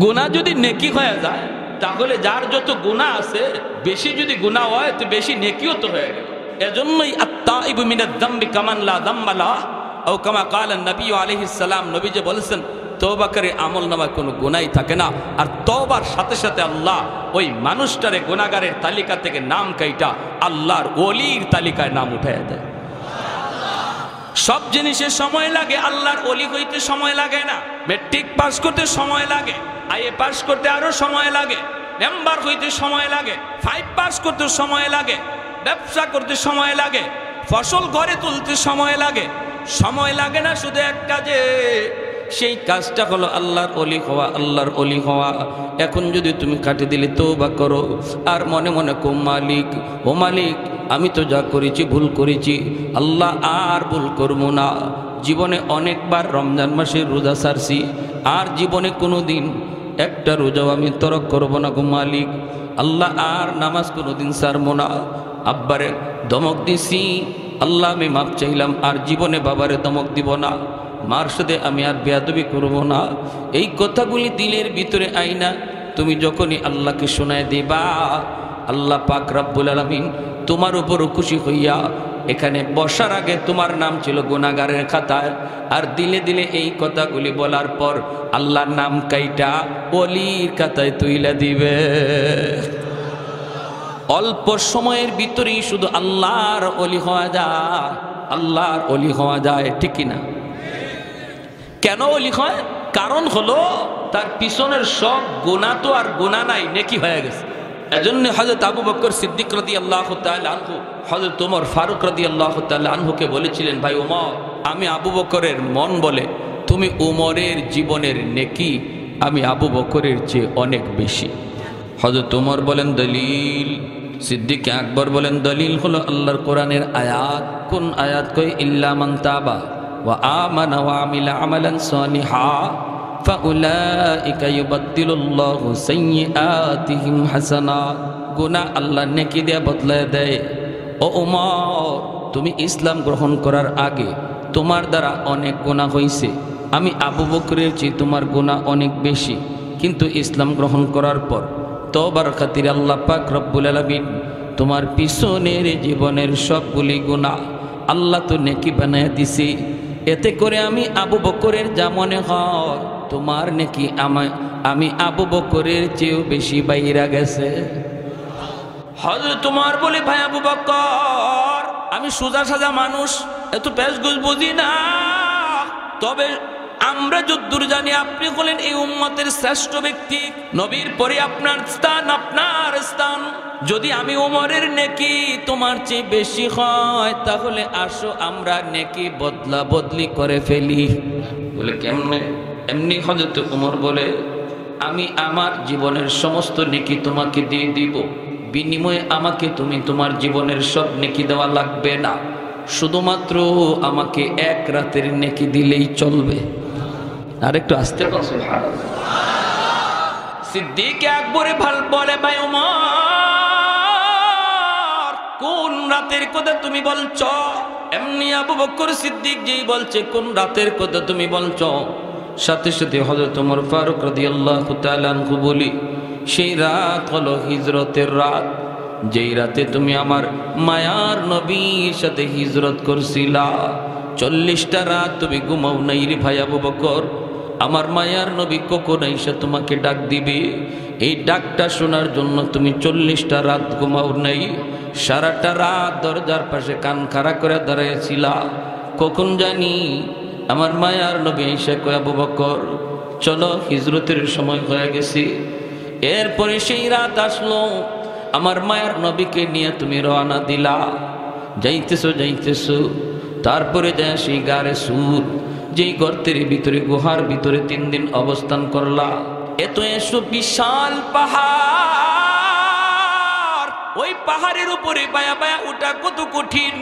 গুনাহ যদি নেকি হয়ে যায়, তাহলে যার যত গুনাহ আছে, বেশি যদি গুনাহ হয় তো বেশি নেকিও তো হয়ে গেল। এজন্যই আত-তাইবু মিনাদ যামবি কামান লা যামবা লাহ, ও কামা ক্বালা নবী আলাইহিস সালাম, নবী যে বলেছেন তওবাকারী আমলনামায় কোনো গুনাহই থাকে না। আর তওবার সাথে সাথে আল্লাহ ওই মানুষটারে গুনাহগারের তালিকা থেকে নাম কাইটা আল্লাহর ওলির তালিকায় নাম উঠায় দেয়। সব জিনিসে সময় লাগে, আল্লাহর ওলি হইতে সময় লাগে না। মেট্রিক পাস করতে সময় লাগে, আইএ পাস করতে আরো সময় লাগে, মেম্বার হইতে সময় লাগে, 5 পাস করতে সময় লাগে, ব্যবসা করতে সময় লাগে, ফসল ঘরে তুলতে সময় লাগে। সময় লাগে না শুধু এক কাজে, সেই কাজটা হলো আল্লাহর ওলি হওয়া, আল্লাহর ওলি হওয়া। এখন যদি তুমি কাটে দিলে তওবা করো আর মনে মনে কো মালিক, ও মালিক আমি তো যা করেছি ভুল করেছি, আল্লাহ আর ভুল করবো না। জীবনে অনেকবার রমজান মাসের রোজা ছাড়ছি, আর জীবনে কোনো দিন একটা রোজাও আমি তরক করবো না গো মালিক। আল্লাহ আর নামাজ কোনো দিন ছাড়বো না। আব্বারে ধমক দিছি, আল্লাহ আমি মাপ চাইলাম, আর জীবনে বাবারে ধমক দিব না, মার সাথে আমি আর বেয়াদবি করব না। এই কথাগুলি দিলের ভিতরে আইনা তুমি যখনই আল্লাহকে শোনায় দিবা, আল্লাহ পাক রব্বুল আলামিন তোমার উপরও খুশি হইয়া, এখানে বসার আগে তোমার নাম ছিল গুনাহগারের খাতায়, আর দিলে দিলে এই কথাগুলি বলার পর আল্লাহর নাম কাইটা ওলির খাতায় তুইলা দিবে। অল্প সময়ের ভিতরেই শুধু আল্লাহর ওলি হওয়া যায়, আল্লাহর ওলি হওয়া যায়, ঠিক কিনা? কেন ওলি হয়? কারণ হলো তার পিছনের সব গুনাহ তো আর গুনাহ নাই, নেকি হয়ে গেছে। এজন্য হযরত আবু বকর সিদ্দিক রাদিয়াল্লাহু তাআলা আনহু হযরত ওমর ফারুক রাদিয়াল্লাহু তাআলা আনহুকে বলেছিলেন, ভাই ওমর, আমি আবু বকরের মন বলে তুমি ওমরের জীবনের নেকি আমি আবু বকরের চেয়ে অনেক বেশি। হযরত ওমর বলেন দলিল, সিদ্দিক আকবর বলেন দলিল হলো আল্লাহর কোরআনের আয়াত। কোন আয়াত? কই ইল্লা মান তাবা ওয়া আমানা ওয়া আমিলা আমালান সালিহা ফাউলাইকা ইউবাদদিলুল্লাহু সাইয়্যাতিহিম হাসানাত। গুনাহ আল্লাহ নেকি দিয়ে বদলায় দেয়। ও ওমর, তুমি ইসলাম গ্রহণ করার আগে তোমার দ্বারা অনেক গুনাহ হয়েছে, আমি আবু বকরের চেয়ে তোমার গুনাহ অনেক বেশি, কিন্তু ইসলাম গ্রহণ করার পর তওবার খাতিরে আল্লাহ পাক রব্বুল আলামিন তোমার পিছনের জীবনের সবগুলি গুনাহ আল্লাহ তো নেকি বানায় দিছি। এতে করে আমি আবু বকরের যা মনে হয় তোমার নেকি আমি আবু বকরের চেয়েও বেশি বাইরা গেছে। হযরত তোমার বলে, ভাই আবু বকর, আমি সোজা সাজা মানুষ, এত পেশগুজ বুঝি না, তবে আমরা যদ্দূর জানি আপনি হলেন এই উম্মতের শ্রেষ্ঠ ব্যক্তি, নবীর পরে আপনার স্থান, আপনার স্থান। যদি আমি ওমরের নেকি তোমার চেয়ে বেশি হয়, তাহলে আসো আমরা নেকি বদলা বদলি করে ফেলি। বলে কেমনে? এমনি হযরত ওমর বলে, আমি আমার জীবনের সমস্ত নেকি তোমাকে দিয়ে দিব, বিনিময়ে আমাকে তুমি তোমার জীবনের সব নেকি দেওয়া লাগবে না, শুধুমাত্র আমাকে এক রাতের নেকি দিলেই চলবে। আর একটু আস্তে বল সুবহানাল্লাহ। সিদ্দিক আকবরে ভাল বলে, ভাই ওমর, কোন রাতের কথা তুমি বলছো? এমনি আবু বকর সিদ্দিক যেই বলছে কোন রাতের কথা তুমি বলছো, সাথে সাথে হযরত ওমর ফারুক রাদিয়াল্লাহু তাআলা আনহু বলি, সেই রাত হলো হিজরতের রাত। যেই রাতে তুমি আমার মায়ার নবীর সাথে হিজরত করছিলা। 40টা রাত তুমি ঘুমাও নাই রে ভাই আবু বকর। আমার মায়ার নবী কখন আইসা তোমাকে ডাক দিবে, এই ডাকটা শোনার জন্য তুমি 40টা রাত ঘুমাও নাই। সারাটা রাত দরজার পাশে কান খাড়া করে দাঁড়াইছিলা। কখন জানি আমার মায়ার নবী আইসা কয় আবু বকর চলো হিজরতের সময় হয়ে গেছে। এরপরে সেই রাত আসলো, আমার মায়ার নবীকে নিয়ে তুমি রওনা দিলা। যাইতেছো তারপরে যায় সেই গারে সুর, যেই গর্তের ভিতরে গুহার ভিতরে 3 দিন অবস্থান করলা। এসো বিশাল পাহাড়, ওই পাহাড়ের উপরে বায়া বায়া ওঠা কত কঠিন।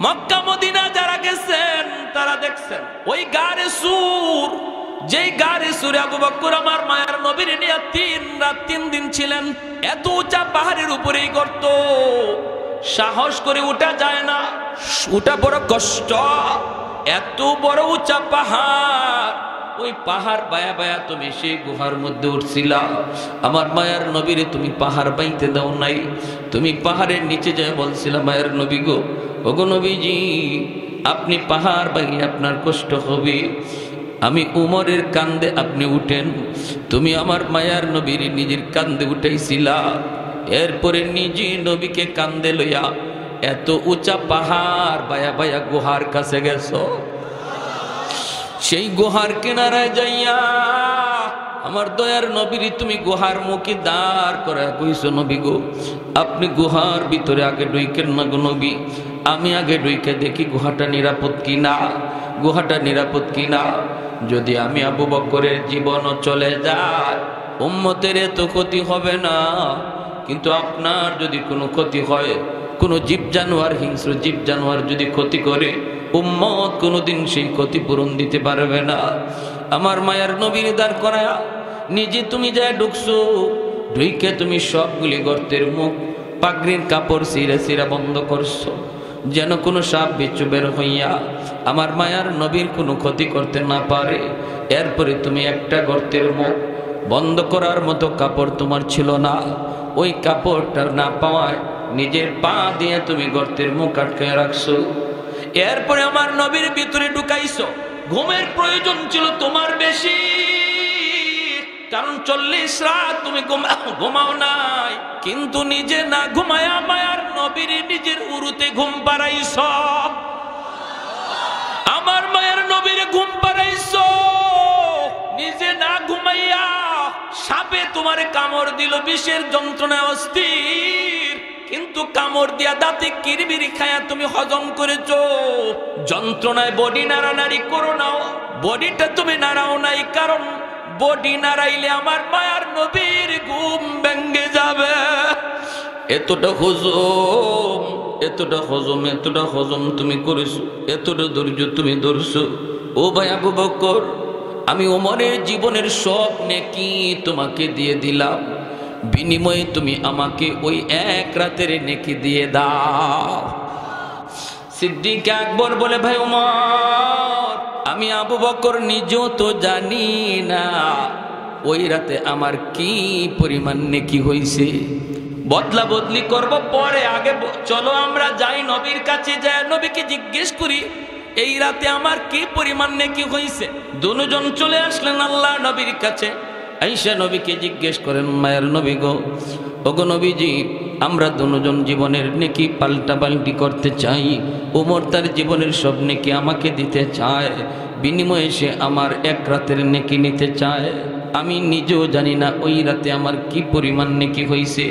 মক্কা মদিনা যারা গেছেন তারা দেখছেন ওই গারে সুর, যেই গারে সুরে আবু বকর আমার মায়ার নবীর নিয়ে 3 রাত 3 দিন ছিলেন। এত উঁচা পাহাড়ের উপরে গর্ত, সাহস করে উঠা যায় না, উঠা বড় কষ্ট। এত বড় উঁচা পাহাড়, ওই পাহাড় বায়া বায়া তুমি সেই গুহার মধ্যে উঠছিলা। আমার মায়ার নবীরে তুমি পাহাড় বাইতে দাও নাই, তুমি পাহাড়ের নিচে যায় বলছিলা মায়ের নবী গো, ওগো নবীজি আপনি পাহাড় বাইয়ে আপনার কষ্ট হবে, আমি উমরের কান্দে আপনি উঠেন। তুমি আমার মায়ার নবীর নিজের কান্দে উঠাইছিলা, এরপরে নিজে নবীকে কান্দে লইয়া এত উঁচা পাহাড় বায়া বায়া গুহার কাছে গেছো। সেই গুহার কিনারায় যাইয়া আমার দয়ার নবীর তুমি গুহার মুখে দাঁড় করে কইছো নবী গো আপনি গুহার ভিতরে আগে ঢুইকেন না গো নবী, আমি আগে ঢুইকে দেখি গুহাটা নিরাপদ কিনা, গুহাটা নিরাপদ কিনা। যদি আমি আবু বকরের জীবনও চলে যায় উম্মতের তো ক্ষতি হবে না, কিন্তু আপনার যদি কোনো ক্ষতি হয়, কোনো জীব জানোয়ার হিংস্র জীব জানোয়ার যদি ক্ষতি করে, উম্মত কোনোদিন সেই ক্ষতিপূরণ দিতে পারবে না। আমার মায়ার নবীর দাঁড় করায়া নিজে তুমি যায় ঢুকছো, ঢুইকে তুমি সবগুলি গর্তের মুখ পাগড়ির কাপড় সিরা সিরা বন্ধ করছো, যেন কোনো সাপ বিচ্ছু বের হইয়া আমার মায়ার নবীর কোনো ক্ষতি করতে না পারে। এরপরে তুমি একটা গর্তের মুখ বন্ধ করার মতো কাপড় তোমার ছিল না, ওই কাপড়টা না পাওয়ায় নিজের পা দিয়ে তুমি গর্তের মুখ আটকে রাখছো। এরপরে আমার নবীর ভিতরে ঢুকাইছো। ঘুমের প্রয়োজন ছিল তোমার বেশি, কারণ 40 রাত তুমি ঘুমাও নাই, কিন্তু নিজে না ঘুমায়া মায়ার নবীর নিজের উরুতে ঘুম পাড়াইছ। আমার মায়ের নবীর ঘুম পাড়াইছো নিজে না ঘুমাইয়া। সাপে তোমার কামড় দিল, বিষের যন্ত্রণায় অস্থির, কিন্তু কামড় দিয়া দাঁতে কিরবিরি খায়া তুমি হজম করেছো। যন্ত্রণায় বডি নাড়ানাড়ি করো নাও, বডিটা তুমি নাড়াও নাই, কারণ বডি নাড়াইলে আমার মায়ার নবীর ঘুম ভেঙে যাবে। এতটা হজম, এতটা হজম, এতটা হজম তুমি করেছো, এতটা ধৈর্য তুমি ধরছো। ও ভাই আবু বকর, আমি ওমরের জীবনের সব নেকি তোমাকে দিয়ে দিলাম, বিনিময়ে তুমি আমাকে ওই 1 রাতের নেকি দিয়ে দাও। সিদ্দিক আকবর বলে ভাই ওমর, আমি আবু বকর নিজেও তো জানি না ওই রাতে আমার কি পরিমাণ নেকি হইছে। বদলা বদলি করব পরে, আগে চলো আমরা যাই নবীর কাছে, যাই নবীকে জিজ্ঞেস করি এই রাতে আমার কি পরিমাণ নেকি হইছে। দুজন চলে আসলেন আল্লাহ নবীর কাছে, আয়েশা নবীকে জিজ্ঞেস করেন মায়ের নবী গো, ওগো নবীজি আমরা দুজন জীবনের নেকি পাল্টা পাল্টি করতে চাই। ওমর তার জীবনের সব নেকি আমাকে দিতে চায়, বিনিময়ে সে আমার 1 রাতের নেকি নিতে চায়। আমি নিজেও জানি না ওই রাতে আমার কি পরিমাণ নেকি হইছে,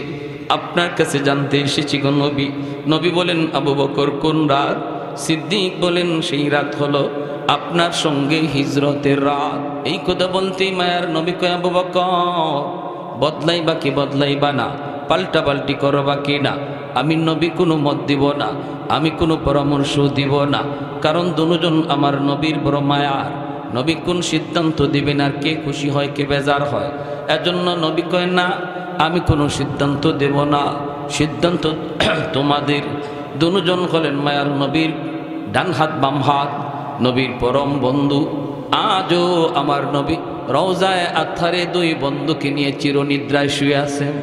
আপনার কাছে জানতে এসেছি গো নবী। নবী বলেন আবু বকর কোন রাত? সিদ্দিক বলেন সেই রাত হলো আপনার সঙ্গে হিজরতের রাত। এই কথা বলতেই মায়ার নবী কয় আবু বকর বদলাইবা কি বদলাইবা না, পাল্টা পাল্টি করবা কি না, আমি নবী কোনো মত দিব না, আমি কোনো পরামর্শ দিব না, কারণ দুজন আমার নবীর বড় মায়ার। নবী কোন সিদ্ধান্ত দিবেন আর কে খুশি হয় কে বেজার হয়, এজন্য নবী কয় না আমি কোনো সিদ্ধান্ত দেব না, সিদ্ধান্ত তোমাদের। দুজন হলেন মায়ার নবীর ডান হাত বাম হাত, নবীর পরম বন্ধু। আজও আমার নবী রওজায়ে আতহারে 2 বন্ধুকে নিয়ে চিরনিদ্রায় শুয়ে আছেন।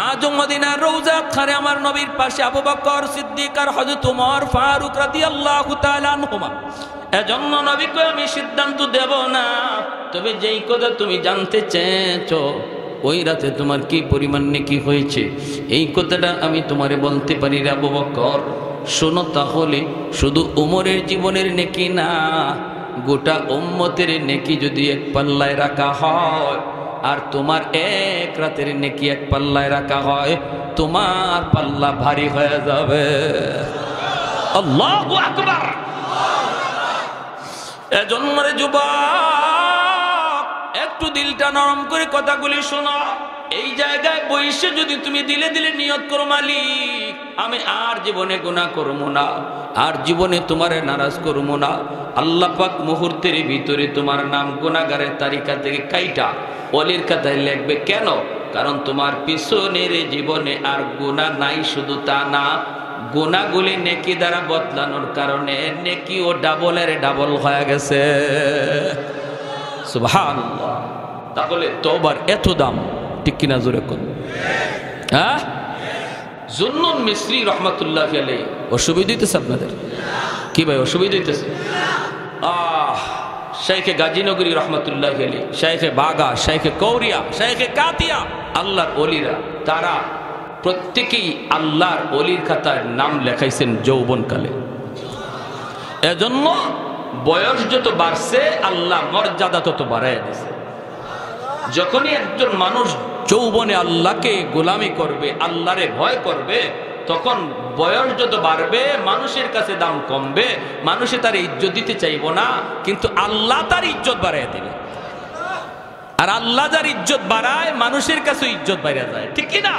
আজও মদিনার রওজাত খানে আমার নবীর পাশে আবু বকর সিদ্দিক আর হযরত ওমর ফারুক রাদিয়াল্লাহু তাআলা আনহুমা। এজন্য নবীকে আমি সিদ্ধান্ত দেব না, তবে যেই কথা তুমি জানতে চেয়েছো ওই রাতে তোমার কি পরিমাণ নেকি হয়েছে এই কথাটা আমি তোমারে বলতে পারি রে আবু বকর। শোনো তাহলে, শুধু উমরের জীবনের নেকি না, গোটা উম্মতের নেকি যদি এক পাল্লায় রাখা হয় আর তোমার এক রাতের নেকি এক পাল্লায় রাখা হয়, তোমার পাল্লা ভারী হয়ে যাবে। আল্লাহু আকবার। এজন্য রে যুবক, একটু দিলটা নরম করে কথাগুলি শোনো। এই জায়গায় বসে যদি তুমি দিলে দিলে নিয়ত করো, মালিক আমি আর জীবনে গুনাহ করবো না, আর জীবনে তোমারে নারাজ করবো না, আল্লাহ পাক মুহূর্তের ভিতরে তোমার নাম গুনাহগারের তালিকা থেকে কাইটা ওলির খাতায় লিখবে। কেন? কারণ তোমার পিছনের জীবনে আর গুনাহ নাই। শুধু তা না, গুনাহগুলি নেকি দ্বারা বদলানোর কারণে নেকিও ডাবলের ডাবল হয়ে গেছে। সুবহানাল্লাহ। তাহলে তওবার এত দাম, ঠিক কিনা জোরে কোন? হ্যাঁ, জুন্নুন মিসরি রহমাতুল্লাহি আলাইহি। অসুবিধা হইতেছে আপনাদের? কি ভাই অসুবিধা হইতেছে? শাইখে গাজীনগরী রহমাতুল্লাহি আলাইহি, শাইখে বাগা, শাইখে কৌরিয়া, শাইখে কাতিয়া, আল্লাহর ওলিরা তারা প্রত্যেকেই আল্লাহর ওলির খাতায় নাম লেখাইছেন যৌবনকালে। এজন্য বয়স যত বাড়ছে আল্লাহ মর্যাদা তত বাড়ায় দিয়েছে। যখনই একজন মানুষ যৌবনে আল্লাহকে গোলামি করবে, আল্লাহরে ভয় করবে, তখন বয়স যত বাড়বে মানুষের কাছে দাম কমবে, মানুষে তার ইজ্জত দিতে চাইব না, কিন্তু আল্লাহ তার ইজ্জত বাড়ায় দেবে। আর আল্লাহ যার ইজ্জত বাড়ায় মানুষের কাছে ইজ্জত বাড়িয়ে যায়, ঠিক কি না?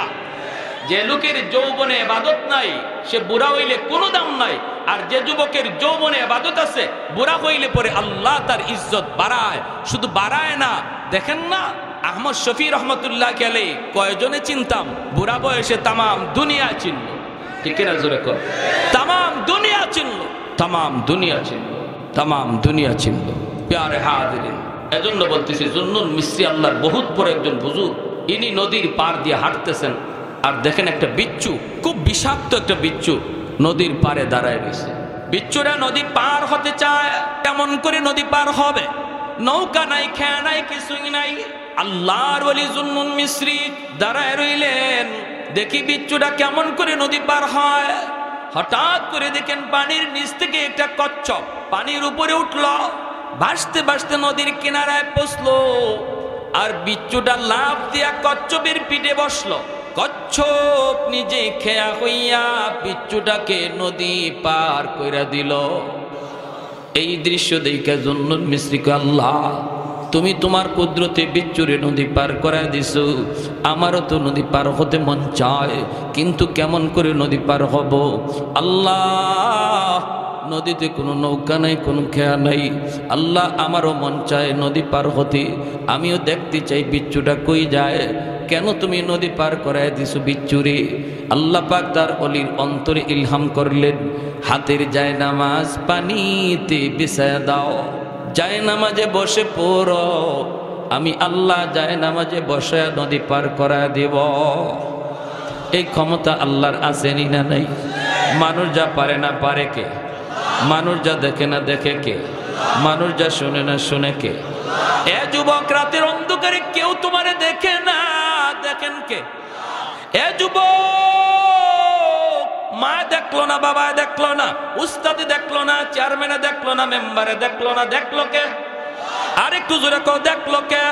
যে লোকের যৌবনে ইবাদত নাই সে বুড়া হইলে কোনো দাম নাই, আর যে যুবকের যৌবনে ইবাদত আছে বুড়া হইলে পরে আল্লাহ তার ইজ্জত বাড়ায়। শুধু বাড়ায় না, দেখেন না আহমদ শফি রহমতুল্লাহি আলাইহি কয়জনে চিনতাম, বুড়া বয়সে তামাম দুনিয়া চিনল, ঠিক না জোরে কর? তামাম দুনিয়া চিনল, তামাম দুনিয়া চিনল, তামাম দুনিয়া চিনল। প্যারে হাজিরিন, এজন্য বলতেছি জুন্নুন মিসরি আল্লাহর বহুত বড় একজন বুজুর্গ, ইনি নদীর পার দিয়ে হাঁটতেছেন, আর দেখেন একটা বিচ্ছু, খুব বিষাক্ত একটা বিচ্ছু নদীর পারে দাঁড়ায় রয়েছে। বিচ্ছুরা নদী পার হতে চায়, কেমন করে নদী পার হবে? নৌকা নাই, খেয়া নাই, কিছুই নাই। আল্লাহর ওলি জুন্নুন মিসরি দাঁড়ায় রইলেন, দেখি বিচ্ছুটা কেমন করে নদী পার হয়। হঠাৎ করে দেখেন পানির নিচ থেকে একটা কচ্ছপ পানির উপরে উঠল, ভাসতে ভাসতে নদীর কিনারায় পৌঁছলো, আর বিচ্ছুটা লাফ দিয়া কচ্ছপের পিঠে বসলো। কচ্ছপ নিজে খেয়া হইয়া বিচ্ছুটাকে নদী পার কইরা দিল। এই দৃশ্য দেখে জুন্নুন মিসরি কয়, আল্লাহ তুমি তোমার কুদরতে বিচ্ছুরে নদী পার করা দিছো, আমারও তো নদী পার হতে মন চায়, কিন্তু কেমন করে নদী পার হব? আল্লাহ নদীতে কোনো নৌকা নাই, কোনো খেয়া নাই, আল্লাহ আমারও মন চায় নদী পার হতে, আমিও দেখতে চাই বিচ্ছুটা কই যায়, কেন তুমি নদী পার করায় দিছো বিচ্ছুরে? আল্লাহ পাক তার অলির অন্তরে ইলহাম করলেন, হাতের জায়নামাজ পানিতে বিছায়া দাও, জায়নামাজে বসে পড়ো, আমি আল্লাহ জায়নামাজে বসে নদী পার করায় দেব। এই ক্ষমতা আল্লাহর আছে না নাই? মানুষ যা পারে না পারে কে? মানুষ যা দেখে না দেখে কে? মানুষ যা শুনে না শুনে কে? এ যুবক, রাতের অন্ধকারে কেউ তোমারে দেখে না, দেখেন কে? এ যুবক, মা দেখলো না, বাবা দেখলো না, উস্তাদে দেখলো না, চেয়ারম্যানে দেখলো না, মেম্বারে দেখলো না, দেখলো কে? আর একটু জোরে কও, দেখলো কে?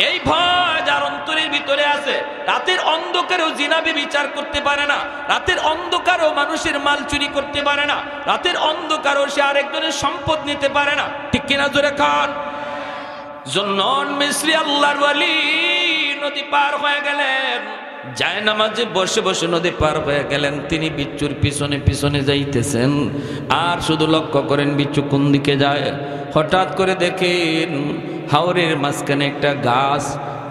এই ভয় যার অন্তরের ভিতরে আছে, রাতের অন্ধকারেও জিনাবি বিচার করতে পারে না, রাতের অন্ধকারেও মানুষের মাল চুরি করতে পারে না, রাতের অন্ধকারেও সে আরেকজনের সম্পদ নিতে পারে না, ঠিক কিনা জোরে খান? জুন্নুন মিসরি আল্লাহর ওয়ালি নদী পার হয়ে গেলেন, জায়নামাজে বসে বসে নদী পার হয়ে গেলেন। তিনি বিচ্ছুর পিছনে পিছনে যাইতেছেন, আর শুধু লক্ষ্য করেন বিচ্ছু কোন দিকে যায়। হঠাৎ করে দেখেন হাওরের মাঝখানে একটা গাছ,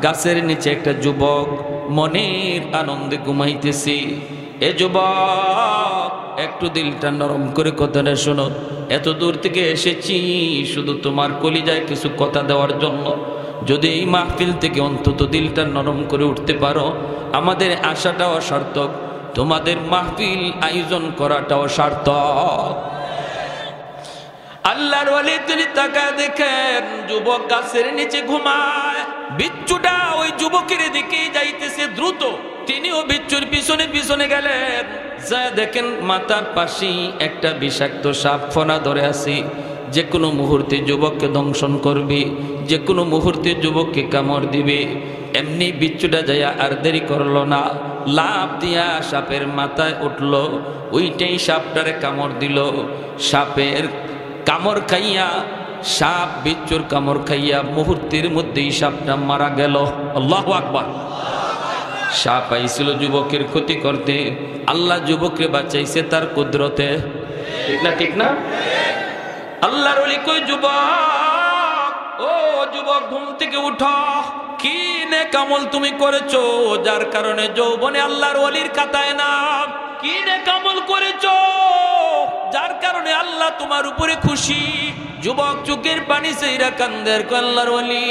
গাছের নিচে একটা যুবক মনের আনন্দে ঘুমাইতেছে। এ যুবক, একটু দিলটা নরম করে কথাটা শোনো, এত দূর থেকে এসেছি শুধু তোমার কলিজায় কিছু কথা দেওয়ার জন্য। যদি এই মাহফিল থেকে অন্তত দিলটা নরম করে উঠতে পারো, আমাদের আশাটাও সার্থক, তোমাদের মাহফিল আয়োজন করাটাও সার্থক। আল্লাহর ওয়ালি তিনি তাকায় দেখেন যুবক গাছের নিচে ঘুমায়, বিচ্ছুটা ওই যুবকের দিকে যাইতেছে দ্রুত, তিনিও বিচ্ছুর পিছনে পিছনে গেলেন, যা দেখেন মাথার পাশেই একটা বিষাক্ত সাপ ফনা ধরে আছে, যে কোনো মুহূর্তে যুবককে দংশন করবে, যে কোনো মুহূর্তে যুবককে কামড় দিবে। এমনি বিচ্ছুটা যাইয়া আর দেরি করলো না, লাফ দিয়া সাপের মাথায় উঠল, ওইটাই সাপটারে কামড় দিল। সাপের কামড় খাইয়া, সাপ বিচ্ছুর কামড় খাইয়া মুহূর্তের মধ্যেই সাপটা মারা গেল। আল্লাহু আকবার। সাপ আইছিল যুবকের ক্ষতি করতে, আল্লাহ যুবককে বাঁচাইছে তার কুদরতে। ঠিক না? ঠিক না? আল্লাহর ওলি কই যুবক, ও যুবক ঘুম থেকে উঠো, কি নেক আমল তুমি করেছো যার কারণে যৌবনে আল্লাহর ওলির খাতায় নাম? কি নেক আমল করেছো যার কারণে আল্লাহ তোমার উপরে খুশি? যুবক চোখের পানি চাইরা কান্দের, আল্লাহর ওলি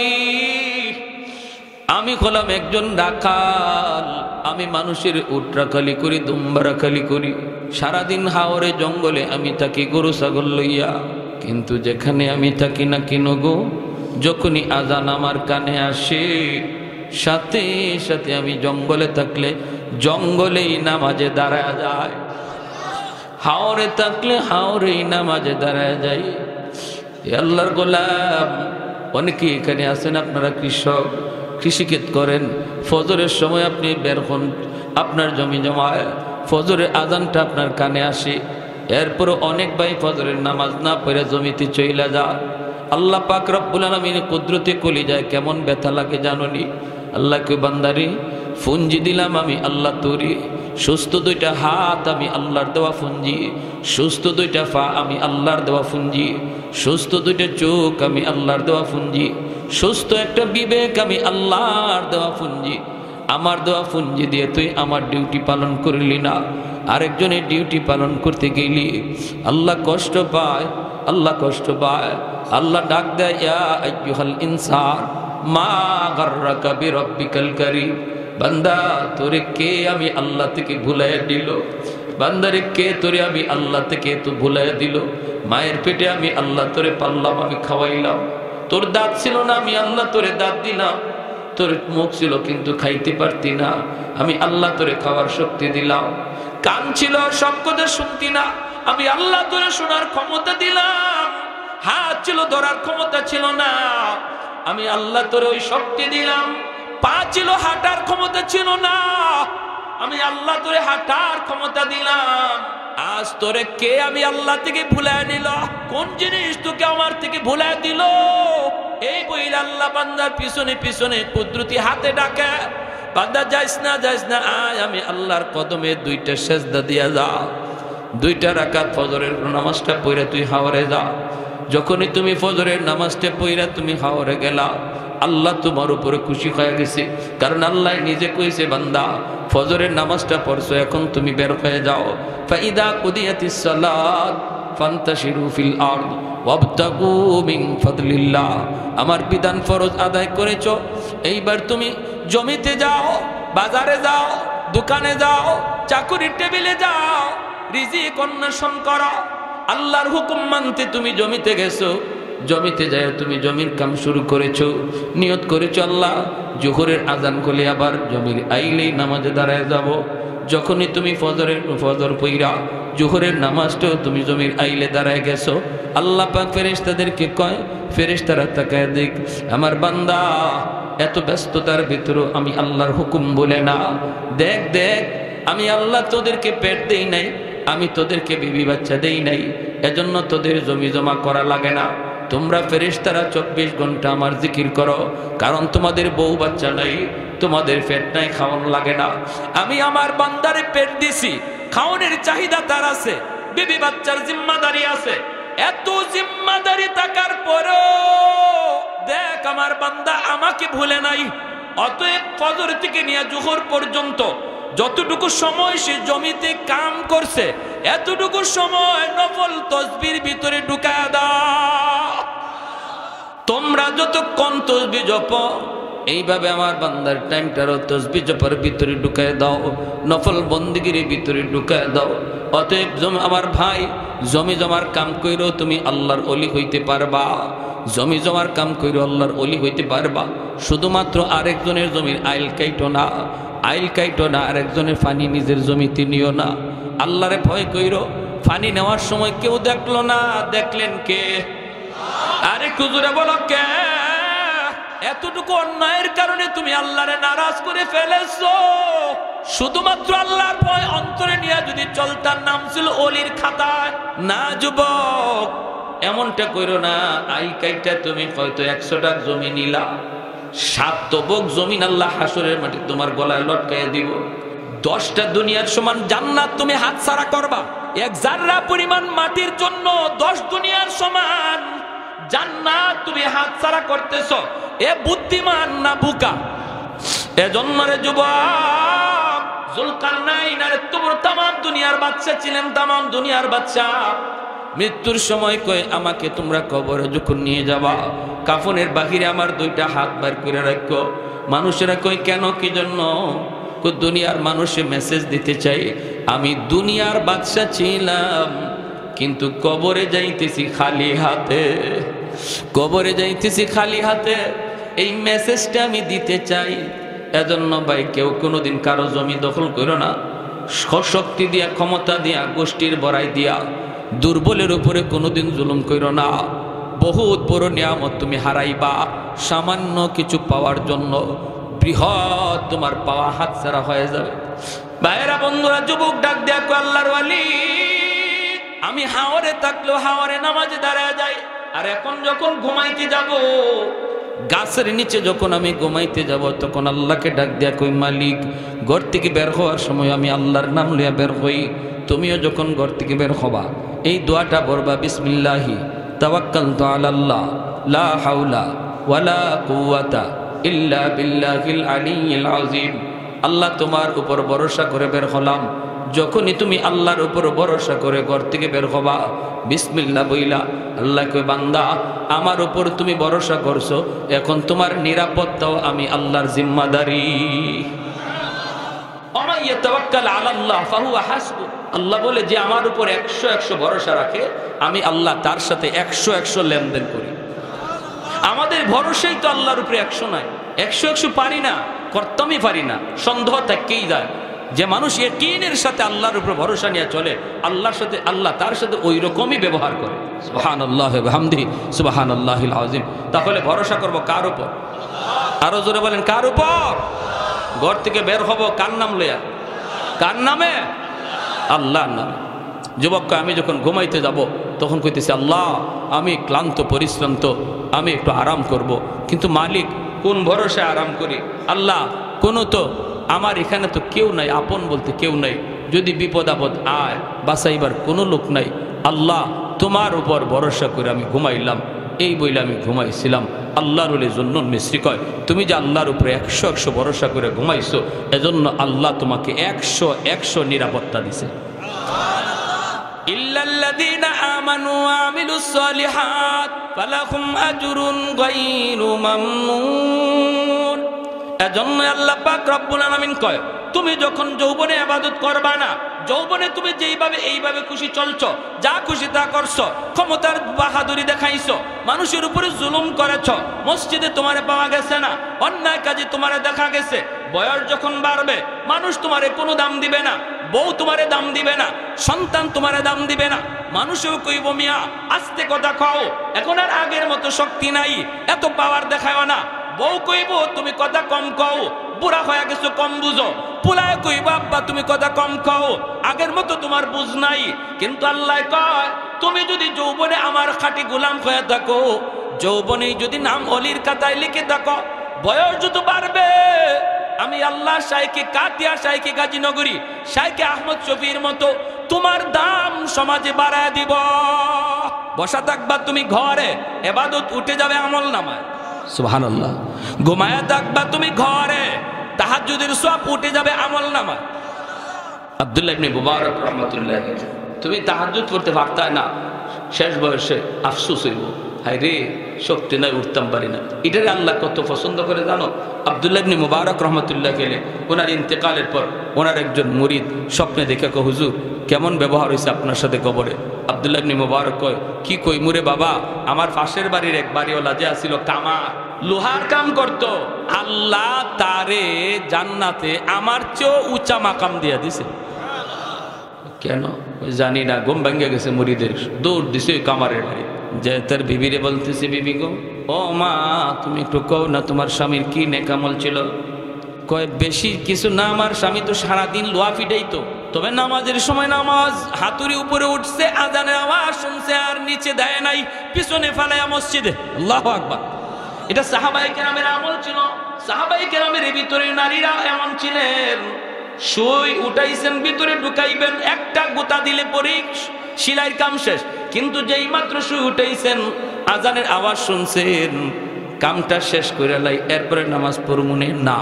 আমি হলাম একজন রাখাল, আমি মানুষের উট রাখালি করি, দুম্বা রাখালি করি, সারাদিন হাওরে জঙ্গলে আমি থাকি গরু ছাগল লইয়া, কিন্তু যেখানে আমি থাকি না কিনো গো, যখনই আজান আমার কানে আসে সাথে সাথে আমি জঙ্গলে থাকলে জঙ্গলেই নামাজে দাঁড়ায় যায়, হাওরে থাকলে হাওরেই নামাজে দাঁড়ায় যাই। আল্লাহর গোলাম, অনেকে এখানে আছেন আপনারা কৃষক, কৃষিক্ষেত করেন, ফজরের সময় আপনি বের হন আপনার জমি জমায়, ফজরের আজানটা আপনার কানে আসে, এরপরও অনেক ভাই ফজরের নামাজ না পড়ে জমিতে চইলা যায়। আল্লাহ পাক রব্বুল আলামিন কুদরতে কলি যায় কেমন ব্যথা লাগে জানোনি? আল্লাহকে বান্দারি ফুঞ্জি দিলাম আমি আল্লাহ তোরে, সুস্থ দুইটা হাত আমি আল্লাহর দেওয়া ফুঞ্জি, সুস্থ দুইটা পা আমি আল্লাহর দেওয়া ফুঞ্জি, সুস্থ দুইটা চোখ আমি আল্লাহর দেওয়া ফুঞ্জি, সুস্থ একটা বিবেক আমি আল্লাহর দেওয়া ফুঞ্জি। আমার দেওয়া ফুঞ্জি দিয়ে তুই আমার ডিউটি পালন করলি না, আরেকজনের ডিউটি পালন করতে গেলি আল্লাহ কষ্ট পায়, আল্লাহ কষ্ট পায়। আল্লাহ ডাক দেয়, ইয়া আইয়ুহাল ইনসান মা গাররাকা বিরাব্বিকাল কারীম, বান্দা তোরে কে আমি আল্লাহ থেকে ভুলাইয়া দিল, বান্দারে কে তোরে আমি আল্লাহ থেকে তো ভুলাইয়া দিল। মায়ের পেটে আমি আল্লাহ তোরে পাললাম, আমি খাওয়াইলাম, তোর দাঁত ছিল না আমি আল্লাহ তোরে দাঁত দিলাম, তোর মুখ ছিল কিন্তু খাইতে পারতি না, আমি আল্লাহ তোরে খাওয়ার শক্তি দিলাম, কান ছিল সব কথা শুনতি না, আমি আল্লাহ তোরে শোনার ক্ষমতা দিলাম, হাত ছিল ধরার ক্ষমতা ছিল না, আমি আল্লাহ তোরে ওই শক্তি দিলাম, পা ছিল হাঁটার ক্ষমতা ছিল না, আমি আল্লাহ তোরে হাঁটার ক্ষমতা দিলাম। আজ তোরে কে আমি আল্লাহ থেকে ভুলায় নিল? কোন জিনিস তোকে আমার থেকে ভুলায় দিল? এই বইল আল্লাহ বান্দার পিছনে পিছনে কুদরতি হাতে ডাকে, বান্দা যাইস না যাইস না, আয় আমি আল্লাহর কদমে দুইটা সেজদা দিয়া যা, দুইটা রাকাত ফজরের নামাজটা পড়ে তুই হাওরে যা। যখনই তুমি ফজরের নামাজটা পড়ে তুমি হাওরে গেলা, আল্লাহ তোমার উপরে খুশি হয়ে গেছে, কারণ আল্লাহ নিজে কইছে বান্দা ফজরের নামাজটা পড়ছো, এখন তুমি বের হয়ে যাও। ফাইদা কুদিয়াতিস সালাত ফান্তাশিরু ফিল আরদ ওয়াবতাগু মিন ফাদলিল্লাহ, আমার বিধান ফরজ আদায় করেছো, এইবার তুমি জমিতে যাও, বাজারে যাও, দোকানে যাও, চাকুরির টেবিলে যাও, রিজিক অন্বেষণ করো। আল্লাহর হুকুম মানতে তুমি জমিতে গেছো, জমিতে যায় তুমি জমির কাম শুরু করেছো, নিয়ত করেছো আল্লাহ জোহরের আজান করলে আবার জমির আইলেই নামাজে দাঁড়ায় যাব। যখনই তুমি ফজর পইরা জোহরের নামাজটাও তুমি জমির আইলে দাঁড়ায় গেছো, আল্লাহ পাক ফেরেশতাদেরকে কয়, ফেরেশতারা তাকায় দেখ আমার বান্দা এত ব্যস্ততার ভিতরে আমি আল্লাহর হুকুম বলে না, দেখ দেখ আমি আল্লাহ তোদেরকে পেট দেই নাই, আমি তোদেরকে বিবি বাচ্চা দেই নাই, এজন্য তোদের জমি জমা করা লাগে না। তোমরা ফেরেশতারা 24 ঘন্টা আমার জিকির করো, কারণ তোমাদের বউ বাচ্চা নাই, তোমাদের পেট নাই, খাওয়ান লাগে না। আমি আমার বান্দারে পেট দিছি, খাওয়ানোর চাহিদা তার আছে, বিবি বাচ্চার জিম্মাদারি আছে, এত জিম্মাদারি থাকার পরও দেখ আমার বান্দা আমাকে ভুলে নাই। অতএব ফজর থেকে নিয়ে জোহর পর্যন্ত যতটুকু সময় সে জমিতে কাম করছে, এতটুকু সময় নফল তসবির ভিতরে ঢুকায় দাও। তোমরা যতক্ষণ তসবিহ জপো এইভাবে আমার বান্দার টাইমটারও তসবিহ জপার ভিতরে ঢুকায় দাও, নফল বন্দিগির ভিতরে ঢুকায় দাও। অতএব আমার ভাই, জমি জমার কাম কইরো তুমি আল্লাহর ওলি হইতে পারবা। জমি জমার কাম কইরো আল্লাহর ওলি হইতে পারবা। শুধুমাত্র আরেকজনের জমির আইল কাইটো না, আইল কাইটো না, আরেকজনের ফানি নিজের জমিতে নিও না। আল্লাহরে ভয় কইরো। ফানি নেওয়ার সময় কেউ দেখলো না, দেখলেন কে? আরে কুজুরে বলো কে? এতটুকু অন্যায়ের কারণে তুমি আল্লাহরে নারাজ করে ফেলেছো। শুধুমাত্র আল্লাহর ভয় অন্তরে নিয়ে যদি চলতার, নাম ছিল অলির খাতায়। না যুবক, এমনটা কইরো না। আই কাইটা তুমি হয়তো 100টা জমি নিলা, 7 তবক জমিন আল্লাহ হাসরের মাটি তোমার গলায় লটকাইয়া দিব। 10টা দুনিয়ার সমান জান্নাত তুমি হাতছাড়া করবা। এক জাররা পরিমাণ মাটির জন্য 10 দুনিয়ার সমান জান্নাত তুমি হাতছাড়া করতেছো। এ বুদ্ধিমান না বুকা? এজন্য রে যুবক, জুলকারনাইন আরে তোমরা তামাম দুনিয়ার বাদশা ছিলেন, তামাম দুনিয়ার বাদশা। মৃত্যুর সময় কয় আমাকে তোমরা কবরে যখন নিয়ে যাবা, কাফনের বাহিরে আমার 2টা হাত বার করে রাখো। মানুষেরা কয় কেন, কি জন্য? দুনিয়ার মানুষে মেসেজ দিতে চাই আমি দুনিয়ার বাদশা ছিলাম, কিন্তু কবরে যাইতেছি খালি হাতে। কবরে যাইতেছি খালি হাতে, এই মেসেজটা আমি দিতে চাই। এজন্য ভাই, কেউ কোনোদিন কারো জমি দখল করো না। শক্তি দিয়া, ক্ষমতা দিয়া, গোষ্ঠীর বড়াই দিয়া দুর্বলের উপরে কোনোদিন জুলুম করো না। বহুত বড় নিয়ামত তুমি হারাইবা সামান্য কিছু পাওয়ার জন্য। বৃহৎ তোমার পাওয়া হাতছাড়া হয়ে যাবে। ভাইয়েরা, বন্ধুরা, যুবক ডাক দেয়া কো আল্লাহর ওয়ালি, আমি হাওরে থাকলেও হাওরে নামাজে দাঁড়ায় যাই। আর এখন যখন ঘুমাইতে যাব, গাছের নিচে যখন আমি ঘুমাইতে যাব, তখন আল্লাহকে ডাক দেয়া কই মালিক, ঘর থেকে বের হওয়ার সময় আমি আল্লাহর নাম লইয়া বের হই। তুমিও যখন ঘর থেকে বের হবা, এই দোয়াটা পড়বা, বিসমিল্লাহি তাওয়াক্কালতু আলাল্লাহ লা হাওলা ওয়ালা কুওয়াতা ইল্লা বিল্লাহিল আলিয়্যিল আযীম। আল্লাহ, তোমার উপর ভরসা করে বের হলাম। যখনই তুমি আল্লাহর উপর ভরসা করে ঘর থেকে বের হবা, বিসমিল্লাহ বইলা আল্লাহ কই বান্দা, আমার উপর তুমি ভরসা করছো, এখন তোমার নিরাপত্তাও আমি আল্লাহর জিম্মাদারি। ওয়া ইয়াতাওয়াক্কাল আলাল্লাহ ফাহুয়া হাসবু। আল্লাহ বলে যে আমার উপর 100 ভরসা রাখে, আমি আল্লাহ তার সাথে 100 লেনদেন করি। আমাদের ভরসাই তো আল্লাহর উপরে 100 নাই। 100 পারি না, করতামই পারি না, সন্দেহ থাকতেই যায়। যে মানুষ ইয়াকিনের সাথে আল্লাহর উপর ভরসা নিয়ে চলে, আল্লাহর সাথে আল্লাহ তার সাথে ওই রকমই ব্যবহার করে। সুবহানাল্লাহ ওয়া বিহামদিহি সুবহানাল্লাহিল আযীম। তাহলে ভরসা করব কার উপর? আরো জোরে বলেন, কার উপর? ঘর থেকে বের হব কার নাম লইয়া? কার নামে? আল্লাহর নামে। যুবক, আমি যখন ঘুমাইতে যাব, তখন কইতেছি আল্লাহ, আমি ক্লান্ত পরিশ্রান্ত, আমি একটু আরাম করব। কিন্তু মালিক, কোন ভরসায় আরাম করি? আল্লাহ, কোনো তো আমার এখানে তো কেউ নাই, আপন বলতে কেউ নাই। যদি বিপদ আপদ আয়, বাঁচাইবার কোনো লোক নাই। আল্লাহ, তোমার উপর ভরসা করে আমি ঘুমাইলাম। এই বইলে আমি ঘুমাইছিলাম। আল্লাহর ওলি জুন্নুন মিসরি কয়, তুমি যে আল্লাহর উপরে 100 ভরসা করে ঘুমাইছো, এজন্য আল্লাহ তোমাকে 100 নিরাপত্তা দিছে। ইল্লাল্লাযীনা আমানু ওয়া আমিলুস সালিহাত ফালাহুম আজরুন গায়রু মামনুন। এজন্য আল্লাহ পাক রব্বুল আলামিন কয়, তুমি যখন যৌবনে ইবাদত করবা না, যৌবনে তুমি যেইভাবে এইভাবে খুশি চলছো, যা খুশি তা করছো, ক্ষমতার বাহাদুরি দেখাইছো, মানুষের উপরে জুলুম করেছো, মসজিদে তোমারে পাওয়া গেছে না, অন্যায় কাজে তোমারে দেখা গেছে। বয়স যখন বাড়বে, মানুষ তোমারে কোনো দাম দিবে না, বউ তোমারে দাম দিবে না, সন্তান তোমারে দাম দিবে না। মানুষও কইব, মিয়া আস্তে কথা খাও, এখন আর আগের মতো শক্তি নাই, এত পাওয়ার দেখাও না। বউ কইব, তুমি কথা কম কও, বুড়া হয়ে গেছো, কম বুঝো। পুলায় কইব, আব্বা তুমি কথা কম খাও, আগের মতো তোমার বুঝ নাই। কিন্তু আল্লাহ কয়, তুমি যদি যৌবনে আমার খাঁটি গোলাম হয়ে থাকো, যৌবনে যদি নাম অলির খাতায় লিখে থাকো, বয়স যত বাড়বে, আমি আল্লাহ শাইখে কাতিয়া, শাইখে গাজীনগরী, শাইখে আহমদ শফির মতো তোমার দাম সমাজে বাড়ায় দিব। বসা থাকবা তুমি ঘরে, ইবাদত উঠে যাবে আমল নামায়। সুবহানাল্লাহ। ঘুমায়া থাকবা তুমি ঘরে, তাহাজ্জুদের সওয়াব উঠে যাবে আমল নামায়। আব্দুল্লাহ ইবনে মুবারক রাহমাতুল্লাহ, তুমি তাহাজ্জুদ পড়তে পারতা না, শেষ বয়সে আফসোস হইব, হায় রে শক্তি নাই, উঠতাম পারি না। এটারে আল্লাহ কত পছন্দ করে জানো? আব্দুল্লাহ ইবনে মুবারক রহমতুল্লাহ আলাইহি ওনার ইন্তেকালের পর ওনার একজন মুরিদ স্বপ্নে দেখে কয়, হুজুর কেমন ব্যবহার হয়েছে আপনার সাথে কবরে? আব্দুল্লাহ ইবনে মুবারক কয়, কি কই মুরে বাবা, আমার পাশের বাড়ির এক বাড়িওয়ালা যে আসিল কামার, লোহার কাম করত, আল্লাহ তারে জান্নাতে আমার চেয়েও উঁচা মাকাম দিয়া দিছে। কেন জানি না, ঘুম ভেঙে গেছে মুরিদের, দৌড় দিছে ওই কামারের বাড়ি, যে তার বিবিরে বলতেছে, বিবি গো, ও মা তুমি একটু কও না তোমার স্বামীর কি নেকামল ছিল? কয় বেশি কিছু না, আমার স্বামী তো সারাদিন লোহা ফিটাইতো, তবে নামাজের সময় নামাজ হাতুড়ি উপরে উঠছে, আজানের আওয়াজ শুনছে আর নিচে দেয় নাই, পিছনে ফেলায়া মসজিদে। আল্লাহু আকবার। এটা সাহাবায়ে কেরামের আমল ছিল। সাহাবায়ে কেরামের ভিতরে নারীরা এমন ছিলেন, সুই উঠাইছেন, ভিতরে ঢুকাইবেন, একটা গোতা দিলে পরে সিলাইয়ের কাম শেষ। কিন্তু যেই মাত্র সুই উঠাইছেন, আজানের আওয়াজ শুনছেন, কামটা শেষ করে লাই, এরপরে নামাজ পড়মুনে না।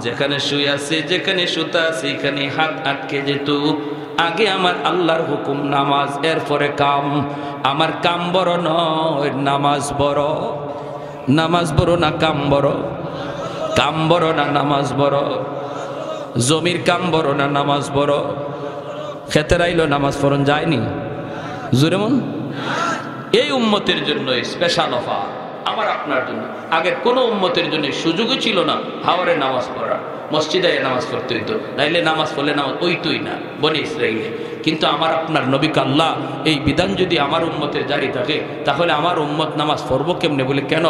যেখানে শুই আছে, যেখানে সুতা আছে, এখানে হাত আটকে যেত। আগে আমার আল্লাহর হুকুম নামাজ, এরপরে কাম। আমার কাম বড় নয়, নামাজ বড়। নামাজ বড় না কাম বড়? কাম বড় না নামাজ বড়? জমির কাম বড় না নামাজ বড়? খেতে রাইল নামাজ পড়ন যায়নি জোরে মন। এই উম্মতের জন্য স্পেশাল অফার, আমার আপনার জন্য। আগের কোনো উম্মতের জন্য সুযোগই ছিল না হাওরে নামাজ পড়ার, মসজিদে নামাজ পড়তে হইতো, নাইলে নামাজ পড়লে নামাজ ওইতই না বনি ইসরাইলে। কিন্তু আমার আপনার নবীকে আল্লাহ এই বিধান যদি আমার উম্মতের জারি থাকে, তাহলে আমার উম্মত নামাজ পড়বো কেমনে? বলে কেন?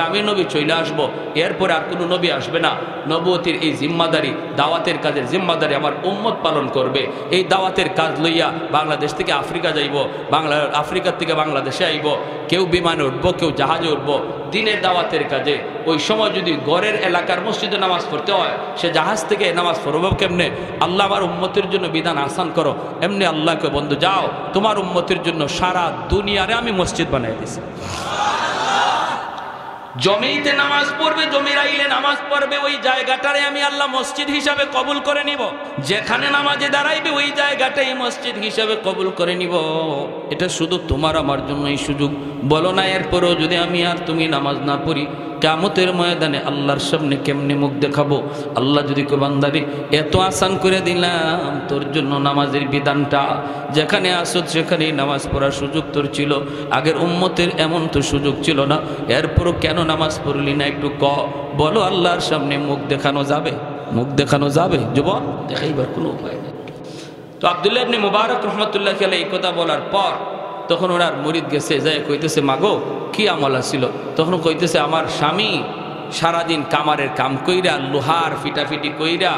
আমি নবী চলে আসবো, এরপরে আর কোনো নবী আসবে না। নবুয়তির এই জিম্মাদারি, দাওয়াতের কাজের জিম্মাদারি আমার উম্মত পালন করবে। এই দাওয়াতের কাজ লইয়া বাংলাদেশ থেকে আফ্রিকা যাইব, আফ্রিকার থেকে বাংলাদেশে আইব, কেউ বিমানে উঠবো, কেউ জাহাজে উঠবো দিনের দাওয়াতের কাজে। ওই সময় যদি গড়ের এলাকার মসজিদে নামাজ পড়তে হয়, সে জাহাজ থেকে নামাজ পড়ব কেমনে? আল্লাহ আমার উম্মতের জন্য বিধান আসান করো। এমনি আল্লাহকে বন্ধু যাও, তোমার উম্মতের জন্য সারা দুনিয়ারে আমি মসজিদ বানাই দিছি। জমিতে নামাজ পড়বে, জমির আইলে নামাজ পড়বে, ওই জায়গাটারে আমি আল্লাহ মসজিদ হিসাবে কবুল করে নিব। যেখানে নামাজে দাঁড়াইবে ওই জায়গাটাই মসজিদ হিসাবে কবুল করে নিব। এটা শুধু তোমার আমার জন্য এই সুযোগ। বলো না এরপরেও যদি আমি আর তুমি নামাজ না পড়ি, কিয়ামতের ময়দানে আল্লাহর সামনে কেমনে মুখ দেখাবো? আল্লাহ যদি কো বান্দারে এত আসান করে দিলাম তোর জন্য নামাজের বিধানটা, যেখানে আসত সেখানেই নামাজ পড়ার সুযোগ তোর ছিল, আগের উম্মতের এমন তো সুযোগ ছিল না, এরপরও কেন নামাজ পড়লি না? একটু বলো। আল্লাহর সামনে মুখ দেখানো যাবে? মুখ দেখানো যাবে? যুবক দেখাইবার কোনো উপায় নেই। তো আব্দুল্লাহ ইবনে মুবারক রহমতুল্লাহ আলাইহি এই কথা বলার পর তখন ওনার মুরিদ গেছে, যায় কইতেছে, মাগো কি আমল ছিল? তখন কইতেছে, আমার স্বামী সারাদিন কামারের কাম কইরা, লোহার ফিটাফিটি কইরা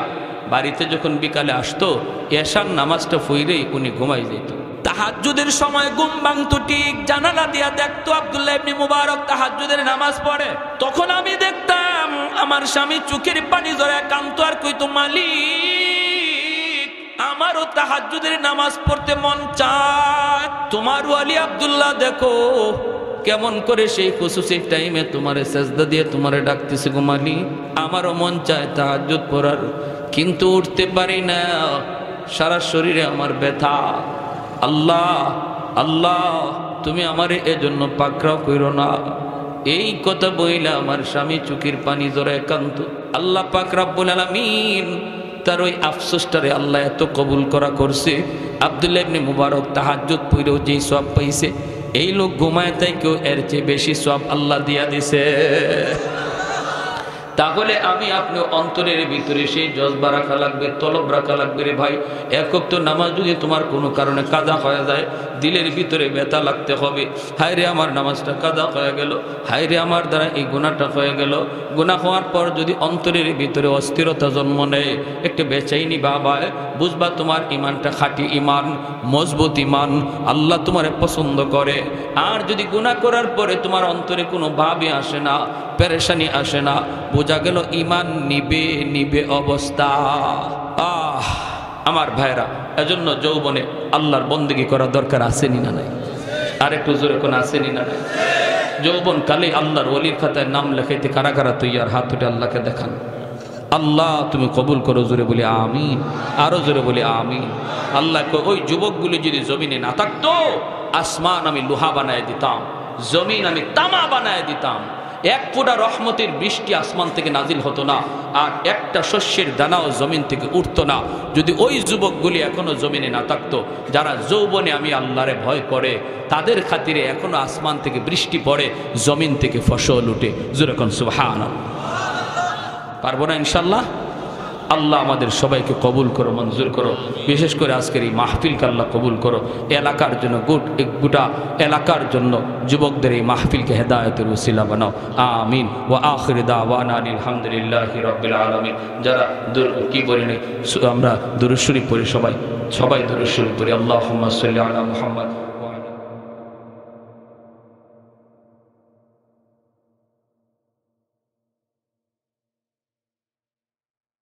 বাড়িতে যখন বিকালে আসতো, এশার নামাজটা পড়েই উনি ঘুমাই যেত। তাহাজ্জুদের সময় ঘুম ভাঙতো ঠিক, জানালা দিয়া দেখতো আব্দুল্লাহ ইবনে মুবারক তাহাজ্জুদের নামাজ পড়ে। তখন আমি দেখতাম আমার স্বামী চোখের পানি ধরে কাঁদতো আর কইতো, মালিক আমারও তাহাজ্জুদের নামাজ পড়তে মন চায়। তোমার ওয়ালি আব্দুল্লাহ দেখো কেমন করে সেই খুশুসি টাইমে তোমারে সেজদা দিয়ে তোমারে ডাকতেছে, গো মালিক আমারও মন চায় তাহাজ্জুদ পড়ার, কিন্তু উঠতে পারি না, সারা শরীরে আমার ব্যথা। আল্লাহ আল্লাহ তুমি আমারে এজন্য পাকড়াও কইরো না। এই কথা বইলা আমার স্বামী চোখের পানি জড়ায় কান্ত। আল্লাহ পাক রব্বুল আলামিন তার ওই আফসোসটারে আল্লাহ এত কবুল করা করছে। আব্দুল্লাহ ইবনে মুবারক তাহাজ্জুদ পড়েও যেই সওয়াব পাইছে, এই লোক ঘুমায় তাই কেউ এর চেয়ে বেশি সওয়াব আল্লাহ দিয়া দিছে। তাহলে আমি আপনি অন্তরের ভিতরে সেই জজবা রাখা লাগবে, তলব রাখা লাগবে। রে ভাই, এক ওয়াক্ত নামাজ যদি তোমার কোনো কারণে কাদা হয়ে যায়, দিলের ভিতরে ব্যথা লাগতে হবে, হায় রে আমার নামাজটা কাদা হয়ে গেল, হায় রে আমার দ্বারা এই গুনাহটা হয়ে গেল। গুনাহ হওয়ার পর যদি অন্তরের ভিতরে অস্থিরতা জন্ম নেয়, একটু বেচাইনি বাবায়, বুঝবা তোমার ইমানটা খাঁটি ইমান, মজবুত ইমান, আল্লাহ তোমারে পছন্দ করে। আর যদি গুনাহ করার পরে তোমার অন্তরে কোনো ভাবই আসে না, পেরেশানি আসে না, বোঝা গেল ইমান নিবে নিবে অবস্থা। আমার ভাইরা, এজন্য যৌবনে আল্লাহর বন্দেগী করা দরকার, আসেনি না নাই? আর একটু জোরে কোন আসেনি না নাই? যৌবন কালে আল্লাহর ওলির খাতায় নাম লেখাইতে কারা কারা তৈয়ার? হাত উঠে আল্লাহকে দেখান। আল্লাহ তুমি কবুল করো, জোরে বলি আমিন, আরো জোরে বলি আমিন। আল্লাহ ওই যুবকগুলি যদি জমিনে না থাকতো, আসমান আমি লোহা বানায় দিতাম, জমিন আমি তামা বানায় দিতাম, এক ফোঁটা রহমতের বৃষ্টি আসমান থেকে নাজিল হতো না, আর একটা শস্যের দানাও জমিন থেকে উঠতো না, যদি ওই যুবকগুলি এখনো জমিনে না থাকতো, যারা যৌবনে আমি আল্লাহরে ভয় করে, তাদের খাতিরে এখনো আসমান থেকে বৃষ্টি পড়ে, জমিন থেকে ফসল উঠে। যেরকম সুবহানাল্লাহ। পারবো না ইনশাল্লাহ? আল্লাহ আমাদের সবাইকে কবুল করো, মঞ্জুর করো। বিশেষ করে আজকের এই মাহফিলকে আল্লাহ কবুল করো। এলাকার জন্য গোটা এলাকার জন্য যুবকদের এই মাহফিলকে হেদায়েতের ওসিলা বানাও। আমিন। ওয়া আখির দাওয়ানা আলহামদুলিল্লাহি রাব্বিল আলামিন। যারা কি বলি নাই আমরা দুরূদ শরীফ পড়ি, সবাই দুরূদ শরীফ পড়ি। আল্লাহুম্মা সাল্লি আলা মুহাম্মদ